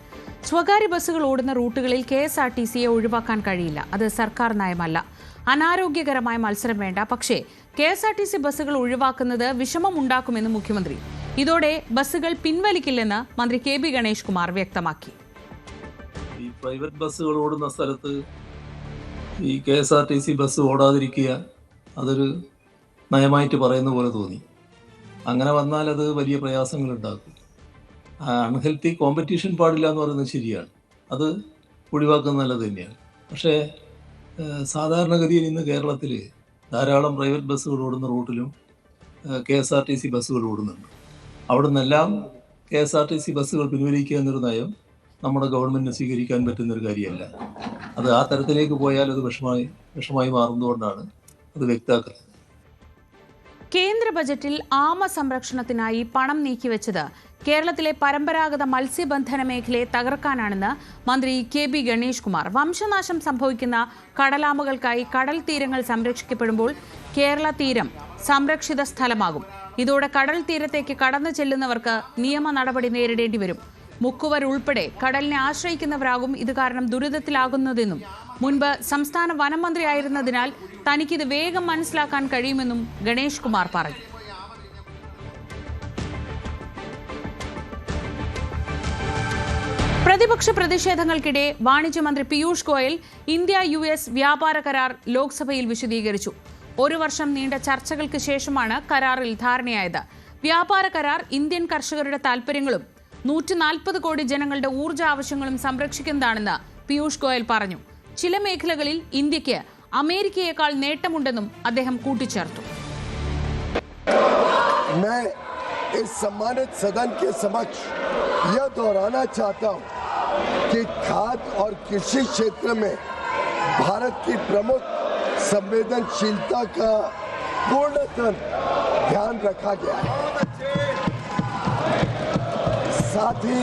സ്വകാര്യ ബസ്സുകൾ ഓടുന്ന റൂട്ടുകളിൽ KSRTCയെ ഒഴിവാക്കാൻ കഴിയില്ല. അത് സർക്കാർ നയമല്ല. അനാരോഗ്യകരമായ മത്സരം വേണ്ട. പക്ഷേ KSRTC ബസ്സുകൾ ഒഴിവാക്കുന്നത് വിഷമമുണ്ടാക്കുമെന്ന് മുഖ്യമന്ത്രി. ഇതോടെ ബസ്സുകൾ പിൻവലിക്കില്ലെന്ന് മന്ത്രി KB ഗണേഷ് കുമാർ വ്യക്തമാക്കി. ഈ പ്രൈവറ്റ് ബസ്സുകൾ ഓടുന്ന സ്ഥലത്ത് ഈ KSRTC ബസ് ഓടാതിരിക്കുക അതൊരു നയമായിട്ട് പറയുന്ന പോലെ തോന്നി. അങ്ങനെ വന്നാൽ അത് വലിയ പ്രയാസങ്ങൾ ഉണ്ടാക്കും. അൺഹെൽത്തി കോമ്പറ്റീഷൻ പാടില്ല എന്ന് പറയുന്നത് ശരിയാണ്, അത് ഒഴിവാക്കുന്നത് നല്ലത് തന്നെയാണ്. പക്ഷേ സാധാരണഗതിയിൽ ഇന്ന് കേരളത്തിൽ ധാരാളം പ്രൈവറ്റ് ബസ്സുകൾ ഓടുന്ന റൂട്ടിലും KSRTC ബസ്സുകൾ ഓടുന്നുണ്ട്. അവിടെ നിന്നെല്ലാം KSRTC ബസ്സുകൾ പിൻവലിക്കുക എന്നൊരു നയം നമ്മുടെ ഗവൺമെൻറ്റിന് സ്വീകരിക്കാൻ പറ്റുന്നൊരു കാര്യമല്ല. അത് ആ തരത്തിലേക്ക് പോയാൽ അത് വിഷമായി മാറുന്നതുകൊണ്ടാണ് അത് വ്യക്തമാക്കുന്നത്. കേന്ദ്ര ബജറ്റിൽ ആമ സംരക്ഷണത്തിനായി പണം നീക്കിവെച്ചത് കേരളത്തിലെ പരമ്പരാഗത മത്സ്യബന്ധന മേഖലയെ തകർക്കാനാണെന്ന് മന്ത്രി KB ഗണേഷ് കുമാർ. വംശനാശം സംഭവിക്കുന്ന കടലാമകൾക്കായി കടൽ തീരങ്ങൾ സംരക്ഷിക്കപ്പെടുമ്പോൾ കേരള തീരം സംരക്ഷിത സ്ഥലമാകും. ഇതോടെ കടൽ തീരത്തേക്ക് കടന്നു ചെല്ലുന്നവർക്ക് നിയമ നടപടി നേരിടേണ്ടി വരും. മുക്കുവർ ഉൾപ്പെടെ കടലിനെ ആശ്രയിക്കുന്നവരാകും ഇത് കാരണം ദുരിതത്തിലാകുന്നതെന്നും മുൻപ് സംസ്ഥാന വനം മന്ത്രിയായിരുന്നതിനാൽ തനിക്കിത് വേഗം മനസ്സിലാക്കാൻ കഴിയുമെന്നും ഗണേഷ് കുമാർ പറഞ്ഞു. പ്രതിപക്ഷ പ്രതിഷേധങ്ങൾക്കിടെ വാണിജ്യമന്ത്രി പീയൂഷ് ഗോയൽ ഇന്ത്യ-US വ്യാപാര കരാർ ലോക്സഭയിൽ വിശദീകരിച്ചു. 1 വർഷം നീണ്ട ചർച്ചകൾക്ക് ശേഷമാണ് കരാറിൽ ധാരണയായത്. വ്യാപാര കരാർ ഇന്ത്യൻ കർഷകരുടെ താൽപര്യങ്ങളും 140 കോടി ജനങ്ങളുടെ ഊർജ്ജ ആവശ്യങ്ങളും സംരക്ഷിക്കുന്നതാണെന്ന് പീയൂഷ് ഗോയൽ പറഞ്ഞു. ചില മേഖലകളിൽ ഇന്ത്യക്ക് അമേരിക്കയേക്കാൾ നേട്ടമുണ്ടെന്നും അദ്ദേഹം കൂട്ടിച്ചേർത്തു. मैं इस सम्मानित सदन के समक्ष यह दोहराना चाहता हूं कि खाद्य और कृषि क्षेत्र में भारत की प्रमुख संवेदनशीलता का पूर्णतः ध्यान रखा गया है। साथ ही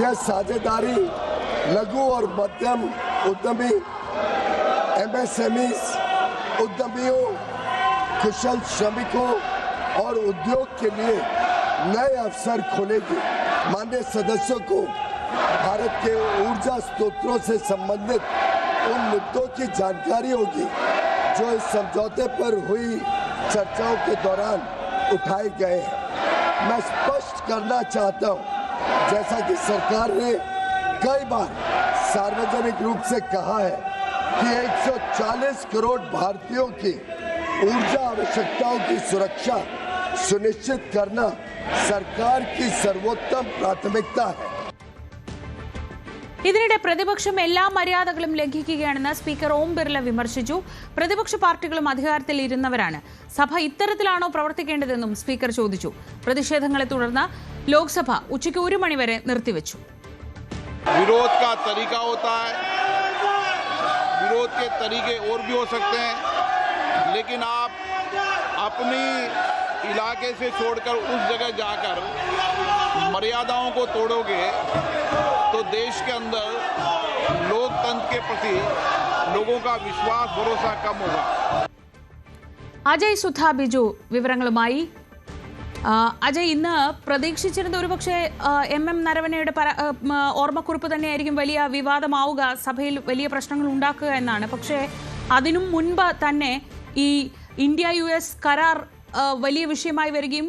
यह साझेदारी लघु और मध्यम उद्यमी, MSMEs, उद्यमियों, कुशल श्रमिकों और उद्योग के लिए नए अवसर खोलेगी। माननीय सदस्यों को भारत के ऊर्जा स्रोतों से संबंधित उन मुद्दों की जानकारी होगी जो इस समझौते पर हुई चर्चाओं के दौरान उठाए गए हैं। मैं स्पष्ट करना चाहता हूं, जैसा कि सरकार ने कई बार सार्वजनिक रूप से कहा है कि 140 करोड़ भारतीयों की ऊर्जा आवश्यकताओं की सुरक्षा सुनिश्चित करना सरकार की सर्वोत्तम प्राथमिकता है. ഇതിനിടെ പ്രതിപക്ഷം എല്ലാ മര്യാദകളും ലംഘിക്കുകയാണെന്ന് സ്പീക്കർ ഓം ബിർല വിമർശിച്ചു. പ്രതിപക്ഷ പാർട്ടികളും അധികാരത്തിൽ ഇരുന്നവരാണ്. സഭ ഇത്തരത്തിലാണോ പ്രവർത്തിക്കേണ്ടതെന്നും സ്പീക്കർ ചോദിച്ചു. പ്രതിഷേധങ്ങളെ തുടർന്ന് ലോക്സഭ ഉച്ചയ്ക്ക് 1 മണി വരെ നിർത്തിവെച്ചു. विरोध का तरीका होता है, विरोध के तरीके और भी हो सकते हैं, लेकिन आप अपनी इलाके से छोड़कर उस जगह जाकर मर्यादाओं को तोड़ोगे तो देश के अंदर लोकतंत्र के प्रति लोगों का विश्वास भरोसा कम होगा. അജയ് സുധ ബിജു വിവരങ്ങളുമായി. അജയ്, ഇന്ന് പ്രതീക്ഷിച്ചിരുന്ന ഒരുപക്ഷെ MM നരവനയുടെ ഓർമ്മക്കുറിപ്പ് തന്നെയായിരിക്കും വലിയ വിവാദമാവുക, സഭയിൽ വലിയ പ്രശ്നങ്ങൾ ഉണ്ടാക്കുക എന്നാണ്. പക്ഷേ അതിനും മുൻപ് തന്നെ ഈ ഇന്ത്യ-US കരാർ വലിയ വിഷയമായി വരികയും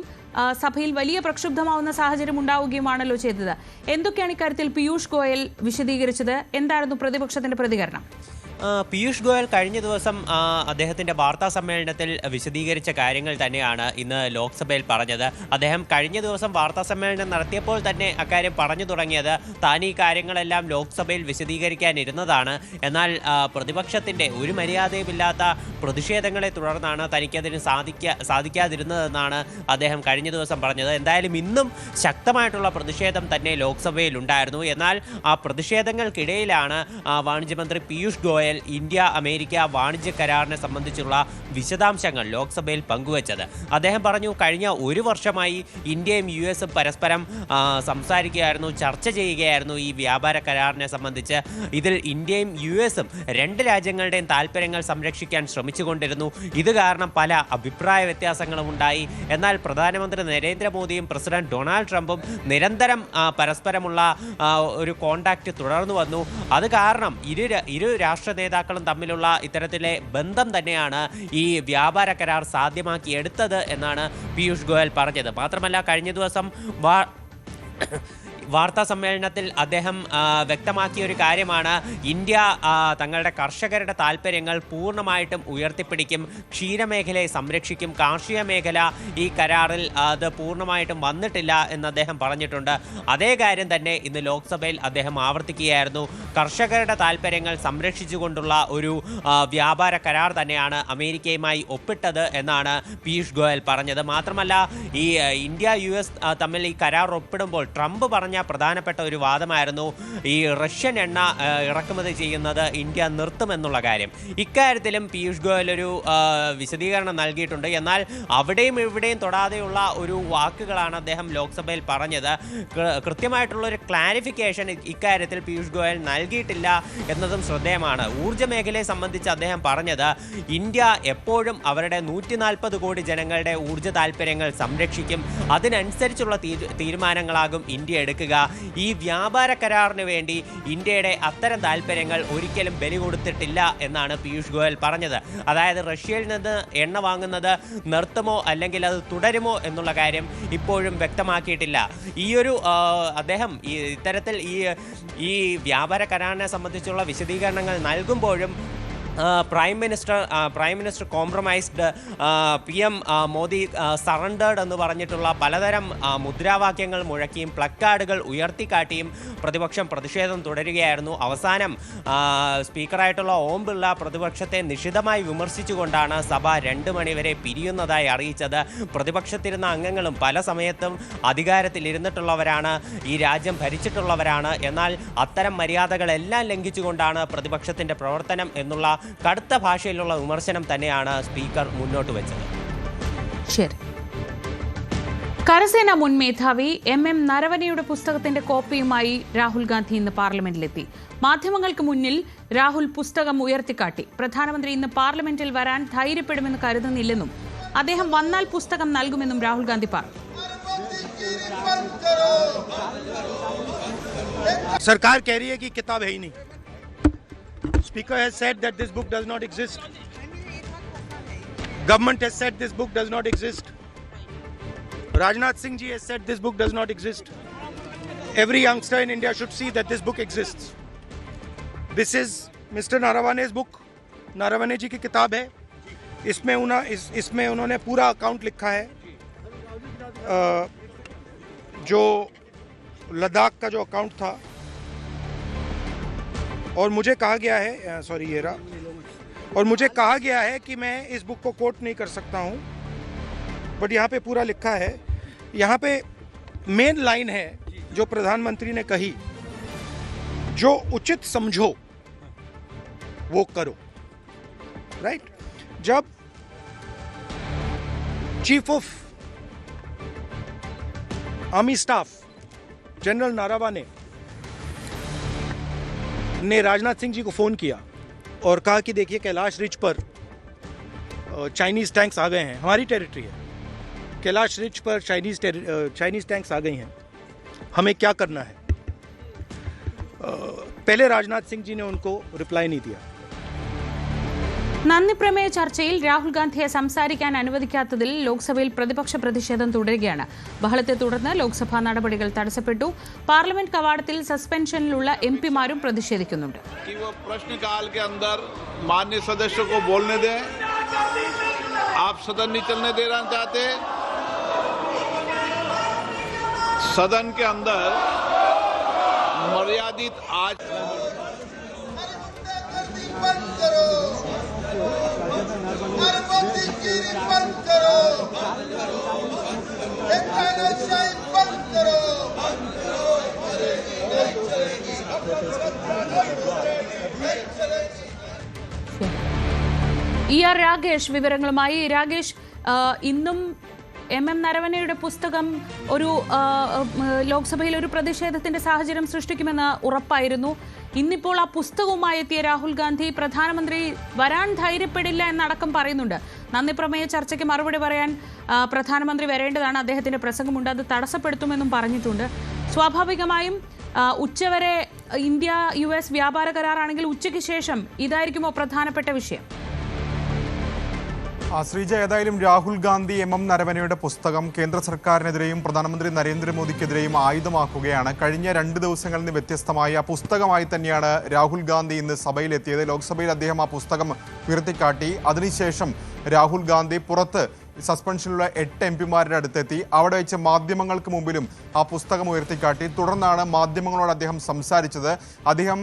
സഭയിൽ വലിയ പ്രക്ഷുബ്ധമാവുന്ന സാഹചര്യം ഉണ്ടാവുകയുമാണല്ലോ ചെയ്തത്. എന്തൊക്കെയാണ് ഇക്കാര്യത്തിൽ പീയൂഷ് ഗോയൽ വിശദീകരിച്ചത്? എന്തായിരുന്നു പ്രതിപക്ഷത്തിന്റെ പ്രതികരണം? പീയൂഷ് ഗോയൽ കഴിഞ്ഞ ദിവസം അദ്ദേഹത്തിൻ്റെ വാർത്താ സമ്മേളനത്തിൽ വിശദീകരിച്ച കാര്യങ്ങൾ തന്നെയാണ് ഇന്ന് ലോക്സഭയിൽ പറഞ്ഞത്. അദ്ദേഹം കഴിഞ്ഞ ദിവസം വാർത്താ സമ്മേളനം നടത്തിയപ്പോൾ തന്നെ അക്കാര്യം പറഞ്ഞു തുടങ്ങിയത് താൻ ഈ കാര്യങ്ങളെല്ലാം ലോക്സഭയിൽ വിശദീകരിക്കാനിരുന്നതാണ്. എന്നാൽ പ്രതിപക്ഷത്തിൻ്റെ ഒരു മര്യാദയുമില്ലാത്ത പ്രതിഷേധങ്ങളെ തുടർന്നാണ് തനിക്കതിന് സാധിക്കാതിരുന്നതെന്നാണ് അദ്ദേഹം കഴിഞ്ഞ ദിവസം പറഞ്ഞത്. എന്തായാലും ഇന്നും ശക്തമായിട്ടുള്ള പ്രതിഷേധം തന്നെ ലോക്സഭയിലുണ്ടായിരുന്നു. എന്നാൽ ആ പ്രതിഷേധങ്ങൾക്കിടയിലാണ് വാണിജ്യമന്ത്രി പീയൂഷ് ഗോയൽ ഇന്ത്യ അമേരിക്ക വാണിജ്യ കരാറിനെ സംബന്ധിച്ചുള്ള വിശദാംശങ്ങൾ ലോക്സഭയിൽ പങ്കുവച്ചത്. അദ്ദേഹം പറഞ്ഞു, കഴിഞ്ഞ ഒരു വർഷമായി ഇന്ത്യയും US പരസ്പരം സംസാരിക്കുകയായിരുന്നു, ചർച്ച ചെയ്യുകയായിരുന്നു ഈ വ്യാപാര കരാറിനെ സംബന്ധിച്ച്. ഇതിൽ ഇന്ത്യയും US രണ്ട് രാജ്യങ്ങളുടെയും താല്പര്യങ്ങൾ സംരക്ഷിക്കാൻ ശ്രമിച്ചുകൊണ്ടിരുന്നു. ഇത് കാരണം പല അഭിപ്രായ വ്യത്യാസങ്ങളും ഉണ്ടായി. എന്നാൽ പ്രധാനമന്ത്രി നരേന്ദ്രമോദിയും പ്രസിഡന്റ് ഡൊണാൾഡ് ട്രംപും നിരന്തരം പരസ്പരമുള്ള ഒരു കോണ്ടാക്ട് തുടർന്നു വന്നു. അത് കാരണം ഇരു രാഷ്ട്ര നേതാക്കളും തമ്മിലുള്ള ഇത്തരത്തിലെ ബന്ധം തന്നെയാണ് ഈ വ്യാപാര കരാർ സാധ്യമാക്കിയെടുത്തത് എന്നാണ് പീയൂഷ് ഗോയൽ പറഞ്ഞത്. മാത്രമല്ല കഴിഞ്ഞ ദിവസം വാർത്താ സമ്മേളനത്തിൽ അദ്ദേഹം വ്യക്തമാക്കിയ ഒരു കാര്യമാണ്, ഇന്ത്യ തങ്ങളുടെ കർഷകരുടെ താല്പര്യങ്ങൾ പൂർണ്ണമായിട്ടും ഉയർത്തിപ്പിടിക്കും, ക്ഷീരമേഖലയെ സംരക്ഷിക്കും, കാർഷിക മേഖല ഈ കരാറിൽ അത് പൂർണ്ണമായിട്ടും വന്നിട്ടില്ല എന്ന് അദ്ദേഹം പറഞ്ഞിട്ടുണ്ട്. അതേ കാര്യം തന്നെ ഇന്ന് ലോക്സഭയിൽ അദ്ദേഹം ആവർത്തിക്കുകയായിരുന്നു. കർഷകരുടെ താല്പര്യങ്ങൾ സംരക്ഷിച്ചുകൊണ്ടുള്ള ഒരു വ്യാപാര കരാർ തന്നെയാണ് അമേരിക്കയുമായി ഒപ്പിട്ടത് എന്നാണ് പീയൂഷ് ഗോയൽ പറഞ്ഞത്. മാത്രമല്ല ഈ ഇന്ത്യ US തമ്മിൽ ഈ കരാർ ഒപ്പിടുമ്പോൾ ട്രംപ് പറഞ്ഞ പ്രധാനപ്പെട്ട ഒരു വാദമായിരുന്നു ഈ റഷ്യൻ എണ്ണ ഇറക്കുമതി ചെയ്യുന്നത് ഇന്ത്യ നിർത്തുമെന്നുള്ള കാര്യം. ഇക്കാര്യത്തിലും പീയൂഷ് ഗോയൽ ഒരു വിശദീകരണം നൽകിയിട്ടുണ്ട്. എന്നാൽ അവിടെയും ഇവിടെയും തൊടാതെയുള്ള ഒരു വാക്കുകളാണ് അദ്ദേഹം ലോക്സഭയിൽ പറഞ്ഞത്. കൃത്യമായിട്ടുള്ള ഒരു ക്ലാരിഫിക്കേഷൻ ഇക്കാര്യത്തിൽ പീയൂഷ് ഗോയൽ നൽകിയിട്ടില്ല എന്നതും ശ്രദ്ധേയമാണ്. ഊർജ്ജ മേഖലയെ സംബന്ധിച്ച് അദ്ദേഹം പറഞ്ഞത്, ഇന്ത്യ എപ്പോഴും അവരുടെ 140 കോടി ജനങ്ങളുടെ ഊർജ്ജ താല്പര്യങ്ങൾ സംരക്ഷിക്കും, അതിനനുസരിച്ചുള്ള തീരുമാനങ്ങളാകും ഇന്ത്യ എടുക്കുക. ഈ വ്യാപാര കരാറിന് വേണ്ടി ഇന്ത്യയുടെ അത്തരം താല്പര്യങ്ങൾ ഒരിക്കലും ബലി കൊടുത്തിട്ടില്ല എന്നാണ് പീയൂഷ് ഗോയൽ പറഞ്ഞത്. അതായത് റഷ്യയിൽ നിന്ന് എണ്ണ വാങ്ങുന്നത് നിർത്തുമോ അല്ലെങ്കിൽ അത് തുടരുമോ എന്നുള്ള കാര്യം ഇപ്പോഴും വ്യക്തമാക്കിയിട്ടില്ല. ഈയൊരു അദ്ദേഹം ഇത്തരത്തിൽ ഈ വ്യാപാര കരാറിനെ സംബന്ധിച്ചുള്ള വിശദീകരണങ്ങൾ നൽകുമ്പോഴും prime minister compromised, PM Modi surrendered എന്ന് പറഞ്ഞിട്ടുള്ള പലതരം മുദ്രാവാക്യങ്ങൾ മുഴക്കിയും പ്ലക്കാർഡുകൾ ഉയർത്തിക്കാട്ടിയും പ്രതിപക്ഷം പ്രതിഷേധം തുടരുകയായിരുന്നു. അവസാനം സ്പീക്കറായിട്ടുള്ള ഓം ബിർള പ്രതിപക്ഷത്തെ നിശിതമായി വിമർശിച്ചുകൊണ്ടാണ് സഭ 2 മണിവരെ പിരിയുന്നതായി അറിയിച്ചത്. പ്രതിപക്ഷത്തിരുന്ന അംഗങ്ങളും പല സമയത്തും അധികാരത്തിലിരുന്നിട്ടുള്ളവരാണ്, ഈ രാജ്യം ഭരിച്ചിട്ടുള്ളവരാണ്. എന്നാൽ അത്തരം മര്യാദകളെല്ലാം ലംഘിച്ചുകൊണ്ടാണ് പ്രതിപക്ഷത്തിൻ്റെ പ്രവർത്തനം എന്നുള്ള കടുത്ത ഭാഷയിലുള്ള വിമർശനം തന്നെയാണ് സ്പീക്കർ മുന്നോട്ട് വെച്ചത്. ശരി. കരസേന മുൻ മേധാവി MM നരവനെയുടെ പുസ്തകത്തിന്റെ കോപ്പിയുമായി രാഹുൽ ഗാന്ധി ഇന്ന് പാർലമെന്റിലെത്തി. മാധ്യമങ്ങൾക്ക് മുന്നിൽ രാഹുൽ പുസ്തകം ഉയർത്തിക്കാട്ടി. പ്രധാനമന്ത്രി ഇന്ന് പാർലമെന്റിൽ വരാൻ ധൈര്യപ്പെടുമെന്ന് കരുതുന്നില്ലെന്നും അദ്ദേഹം വന്നാൽ പുസ്തകം നൽകുമെന്നും രാഹുൽ ഗാന്ധി പറഞ്ഞു. सरकार कह रही है कि किताब है ही नहीं. Speaker has said that this book does not exist. Government has said this book does not exist. Rajnath Singh ji has said this book does not exist. Every youngster in India should see that this book exists. This is Mr. Naravane's book. Naravane जी की किताब है. इसमें उन्होंने पूरा account लिखा है. जो लद्दाख का जो अकाउंट था, और मुझे कहा गया है और मुझे कहा गया है कि मैं इस बुक को कोट नहीं कर सकता हूं, बट यहाँ पे पूरा लिखा है. यहाँ पे मेन लाइन है जो प्रधानमंत्री ने कही, जो उचित समझो वो करो. राइट? जब chief of army staff general Naravane ने राजनाथ सिंह जी को फ़ोन किया और कहा कि देखिए कैलाश रिज पर चाइनीज़ टैंक्स आ गए हैं, हमारी टेरिटरी है, कैलाश रिज पर चाइनीज़ टैंक्स आ गई हैं, हमें क्या करना है. पहले राजनाथ सिंह जी ने उनको रिप्लाई नहीं दिया. നന്ദി പ്രമേയ ചർച്ചയിൽ രാഹുൽ ഗാന്ധിയെ സംസാരിക്കാൻ അനുവദിക്കാത്തതിൽ ലോക്സഭയിൽ പ്രതിപക്ഷ പ്രതിഷേധം തുടരുകയാണ്. ബഹളത്തെ തുടർന്ന് ലോക്സഭാ നടപടികൾ തടസ്സപ്പെട്ടു. പാർലമെന്റ് കവാടത്തിൽ സസ്പെൻഷനിലുള്ള എംപിമാരും പ്രതിഷേധിക്കുന്നുണ്ട്. सदन के अंदर मर्यादित आज രാഗേഷ് വിവരങ്ങളുമായി. രാഗേഷ്, ഇന്നും എം നരവനെയുടെ പുസ്തകം ഒരു ലോക്സഭയിൽ ഒരു പ്രതിഷേധത്തിന്റെ സാഹചര്യം സൃഷ്ടിക്കുമെന്ന് ഉറപ്പായിരുന്നു. ഇന്നിപ്പോൾ ആ പുസ്തകവുമായി എത്തിയ രാഹുൽ ഗാന്ധി പ്രധാനമന്ത്രി വരാൻ ധൈര്യപ്പെടില്ല എന്നടക്കം പറയുന്നുണ്ട്. നന്ദി പ്രമേയ ചർച്ചയ്ക്ക് മറുപടി പറയാൻ പ്രധാനമന്ത്രി വരേണ്ടതാണ്, അദ്ദേഹത്തിന്റെ പ്രസംഗമുണ്ട്, അത് തടസ്സപ്പെടുത്തുമെന്നും പറഞ്ഞിട്ടുണ്ട്. സ്വാഭാവികമായും ഉച്ചവരെ ഇന്ത്യ US വ്യാപാര കരാറാണെങ്കിൽ ഉച്ചയ്ക്ക് ശേഷം ഇതായിരിക്കുമോ പ്രധാനപ്പെട്ട വിഷയം? ശ്രീജ, ഏതായാലും രാഹുൽ ഗാന്ധി എം നരവനെയുടെ പുസ്തകം കേന്ദ്ര സർക്കാരിനെതിരെയും പ്രധാനമന്ത്രി നരേന്ദ്രമോദിക്കെതിരെയും ആയുധമാക്കുകയാണ്. കഴിഞ്ഞ 2 ദിവസങ്ങളിൽ നിന്ന് വ്യത്യസ്തമായി ആ പുസ്തകമായി തന്നെയാണ് രാഹുൽ ഗാന്ധി ഇന്ന് സഭയിലെത്തിയത്. ലോക്സഭയിൽ അദ്ദേഹം ആ പുസ്തകം ഉയർത്തിക്കാട്ടി. അതിനുശേഷം രാഹുൽ ഗാന്ധി പുറത്ത് സസ്പെൻഷനിലുള്ള 8 എംപിമാരുടെ അടുത്തെത്തി. അവിടെ വെച്ച് മാധ്യമങ്ങൾക്ക് മുമ്പിലും ആ പുസ്തകം ഉയർത്തിക്കാട്ടി. തുടർന്നാണ് മാധ്യമങ്ങളോട് അദ്ദേഹം സംസാരിച്ചത്. അദ്ദേഹം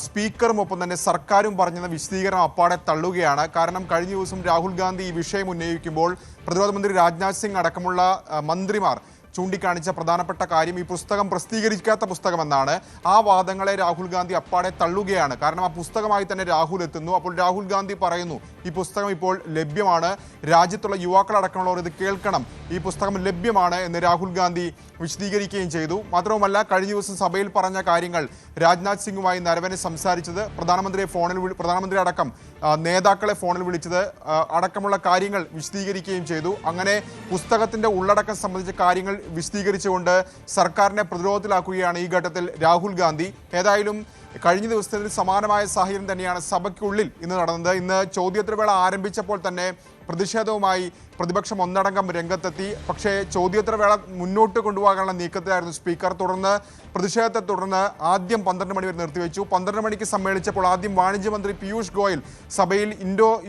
സ്പീക്കറും ഒപ്പം തന്നെ സർക്കാരും പറഞ്ഞ വിശദീകരണം അപ്പാടെ തള്ളുകയാണ്. കാരണം കഴിഞ്ഞ ദിവസം രാഹുൽ ഗാന്ധി ഈ വിഷയം ഉന്നയിക്കുമ്പോൾ പ്രതിരോധ മന്ത്രി രാജ്നാഥ് സിംഗ് അടക്കമുള്ള മന്ത്രിമാർ ചൂണ്ടിക്കാണിച്ച പ്രധാനപ്പെട്ട കാര്യം ഈ പുസ്തകം പ്രസിദ്ധീകരിക്കാത്ത പുസ്തകമെന്നാണ്. ആ വാദങ്ങളെ രാഹുൽ ഗാന്ധി അപ്പാടെ തള്ളുകയാണ്. കാരണം ആ പുസ്തകമായി തന്നെ രാഹുൽ എത്തുന്നു. അപ്പോൾ രാഹുൽ ഗാന്ധി പറയുന്നു ഈ പുസ്തകം ഇപ്പോൾ ലഭ്യമാണ്, രാജ്യത്തുള്ള യുവാക്കളടക്കമുള്ളവർ ഇത് കേൾക്കണം, ഈ പുസ്തകം ലഭ്യമാണ് എന്ന് രാഹുൽ ഗാന്ധി വിശദീകരിക്കുകയും ചെയ്തു. മാത്രവുമല്ല, കഴിഞ്ഞ ദിവസം സഭയിൽ പറഞ്ഞ കാര്യങ്ങൾ രാജ്നാഥ് സിംഗുമായി നരവനെ സംസാരിച്ചത്, പ്രധാനമന്ത്രി അടക്കം നേതാക്കളെ ഫോണിൽ വിളിച്ചത് അടക്കമുള്ള കാര്യങ്ങൾ വിശദീകരിക്കുകയും ചെയ്തു. അങ്ങനെ പുസ്തകത്തിന്റെ ഉള്ളടക്കം സംബന്ധിച്ച കാര്യങ്ങൾ വിശദീകരിച്ചുകൊണ്ട് സർക്കാരിനെ പ്രതിരോധത്തിലാക്കുകയാണ് ഈ ഘട്ടത്തിൽ രാഹുൽ ഗാന്ധി. ഏതായാലും കഴിഞ്ഞ ദിവസത്തിൽ സമാനമായ സാഹചര്യം തന്നെയാണ് സഭയ്ക്കുള്ളിൽ ഇന്ന് നടന്നത്. ഇന്ന് ചോദ്യോത്തരവേള ആരംഭിച്ചപ്പോൾ തന്നെ പ്രതിഷേധവുമായി പ്രതിപക്ഷം ഒന്നടങ്കം രംഗത്തെത്തി. പക്ഷേ ചോദ്യോത്തരവേള മുന്നോട്ട് കൊണ്ടുപോകാനുള്ള നീക്കത്തിലായിരുന്നു സ്പീക്കർ. തുടർന്ന് പ്രതിഷേധത്തെ തുടർന്ന് ആദ്യം 12 മണി വരെ നിർത്തിവെച്ചു. 12 മണിക്ക് സമ്മേളിച്ചപ്പോൾ ആദ്യം വാണിജ്യമന്ത്രി പീയൂഷ് ഗോയൽ സഭയിൽ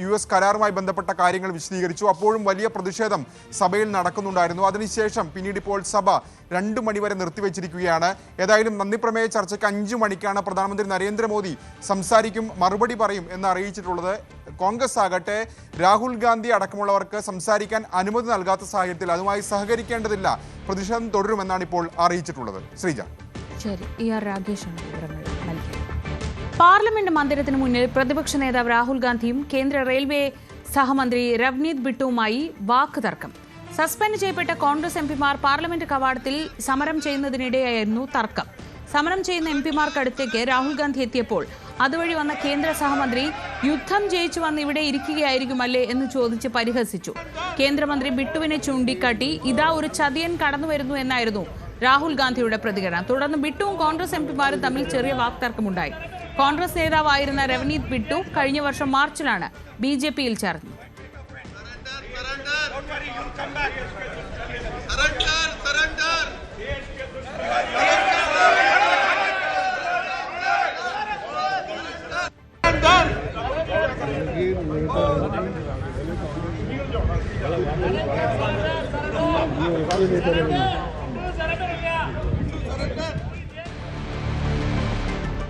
US കരാറുമായി ബന്ധപ്പെട്ട കാര്യങ്ങൾ വിശദീകരിച്ചു. അപ്പോഴും വലിയ പ്രതിഷേധം സഭയിൽ നടക്കുന്നുണ്ടായിരുന്നു. അതിനുശേഷം പിന്നീട് ഇപ്പോൾ സഭ 2 മണി വരെ നിർത്തിവെച്ചിരിക്കുകയാണ്. ഏതായാലും നന്ദിപ്രമേയ ചർച്ചയ്ക്ക് 5 മണിക്കാണ് പ്രധാനമന്ത്രി നരേന്ദ്രമോദി സംസാരിക്കും, മറുപടി പറയും എന്ന് അറിയിച്ചിട്ടുള്ളത്. കോൺഗ്രസ് ആകട്ടെ രാഹുൽ ഗാന്ധി അടക്കമുള്ളവർക്ക് സംസാരിക്കാൻ അനുമതി നൽകാത്ത സാഹചര്യത്തിൽ അതുമായി സഹകരിക്കേണ്ടതില്ല, പ്രതിഷേധം തുടരുമെന്നാണ് ഇപ്പോൾ അറിയിച്ചിട്ടുള്ളത്. ശ്രീജ. ശരി, രാഗേഷാണ് വിവരങ്ങൾ നൽകിയത്. പാർലമെന്റ് മന്ദിരത്തിന് മുന്നിൽ പ്രതിപക്ഷ നേതാവ് രാഹുൽ ഗാന്ധിയും കേന്ദ്ര റെയിൽവേ സഹമന്ത്രി രവ്നീത് ബിട്ടുവുമായി വാക്ക് തർക്കം. സസ്പെൻഡ് ചെയ്യപ്പെട്ട കോൺഗ്രസ് എംപിമാർ പാർലമെന്റ് കവാടത്തിൽ സമരം ചെയ്യുന്നതിനിടെയായിരുന്നു തർക്കം. സമരം ചെയ്യുന്ന എംപിമാർക്കടുത്തേക്ക് രാഹുൽ ഗാന്ധി എത്തിയപ്പോൾ അതുവഴി വന്ന കേന്ദ്ര സഹമന്ത്രി യുദ്ധം ജയിച്ചു വന്ന് ഇവിടെ ഇരിക്കുകയായിരിക്കുമല്ലേ എന്ന് ചോദിച്ച് പരിഹസിച്ചു. കേന്ദ്രമന്ത്രി ബിട്ടുവിനെ ചൂണ്ടിക്കാട്ടി ഇതാ ഒരു ചതിയൻ കടന്നുവരുന്നു എന്നായിരുന്നു രാഹുൽ ഗാന്ധിയുടെ പ്രതികരണം. തുടർന്ന് ബിട്ടുവും കോൺഗ്രസ് എംപിമാരും തമ്മിൽ ചെറിയ വാക്തർക്കമുണ്ടായി. കോൺഗ്രസ് നേതാവായിരുന്ന രവനീത് ബിട്ടു കഴിഞ്ഞ വർഷം മാർച്ചിലാണ് BJPയിൽ ചേർന്നത്.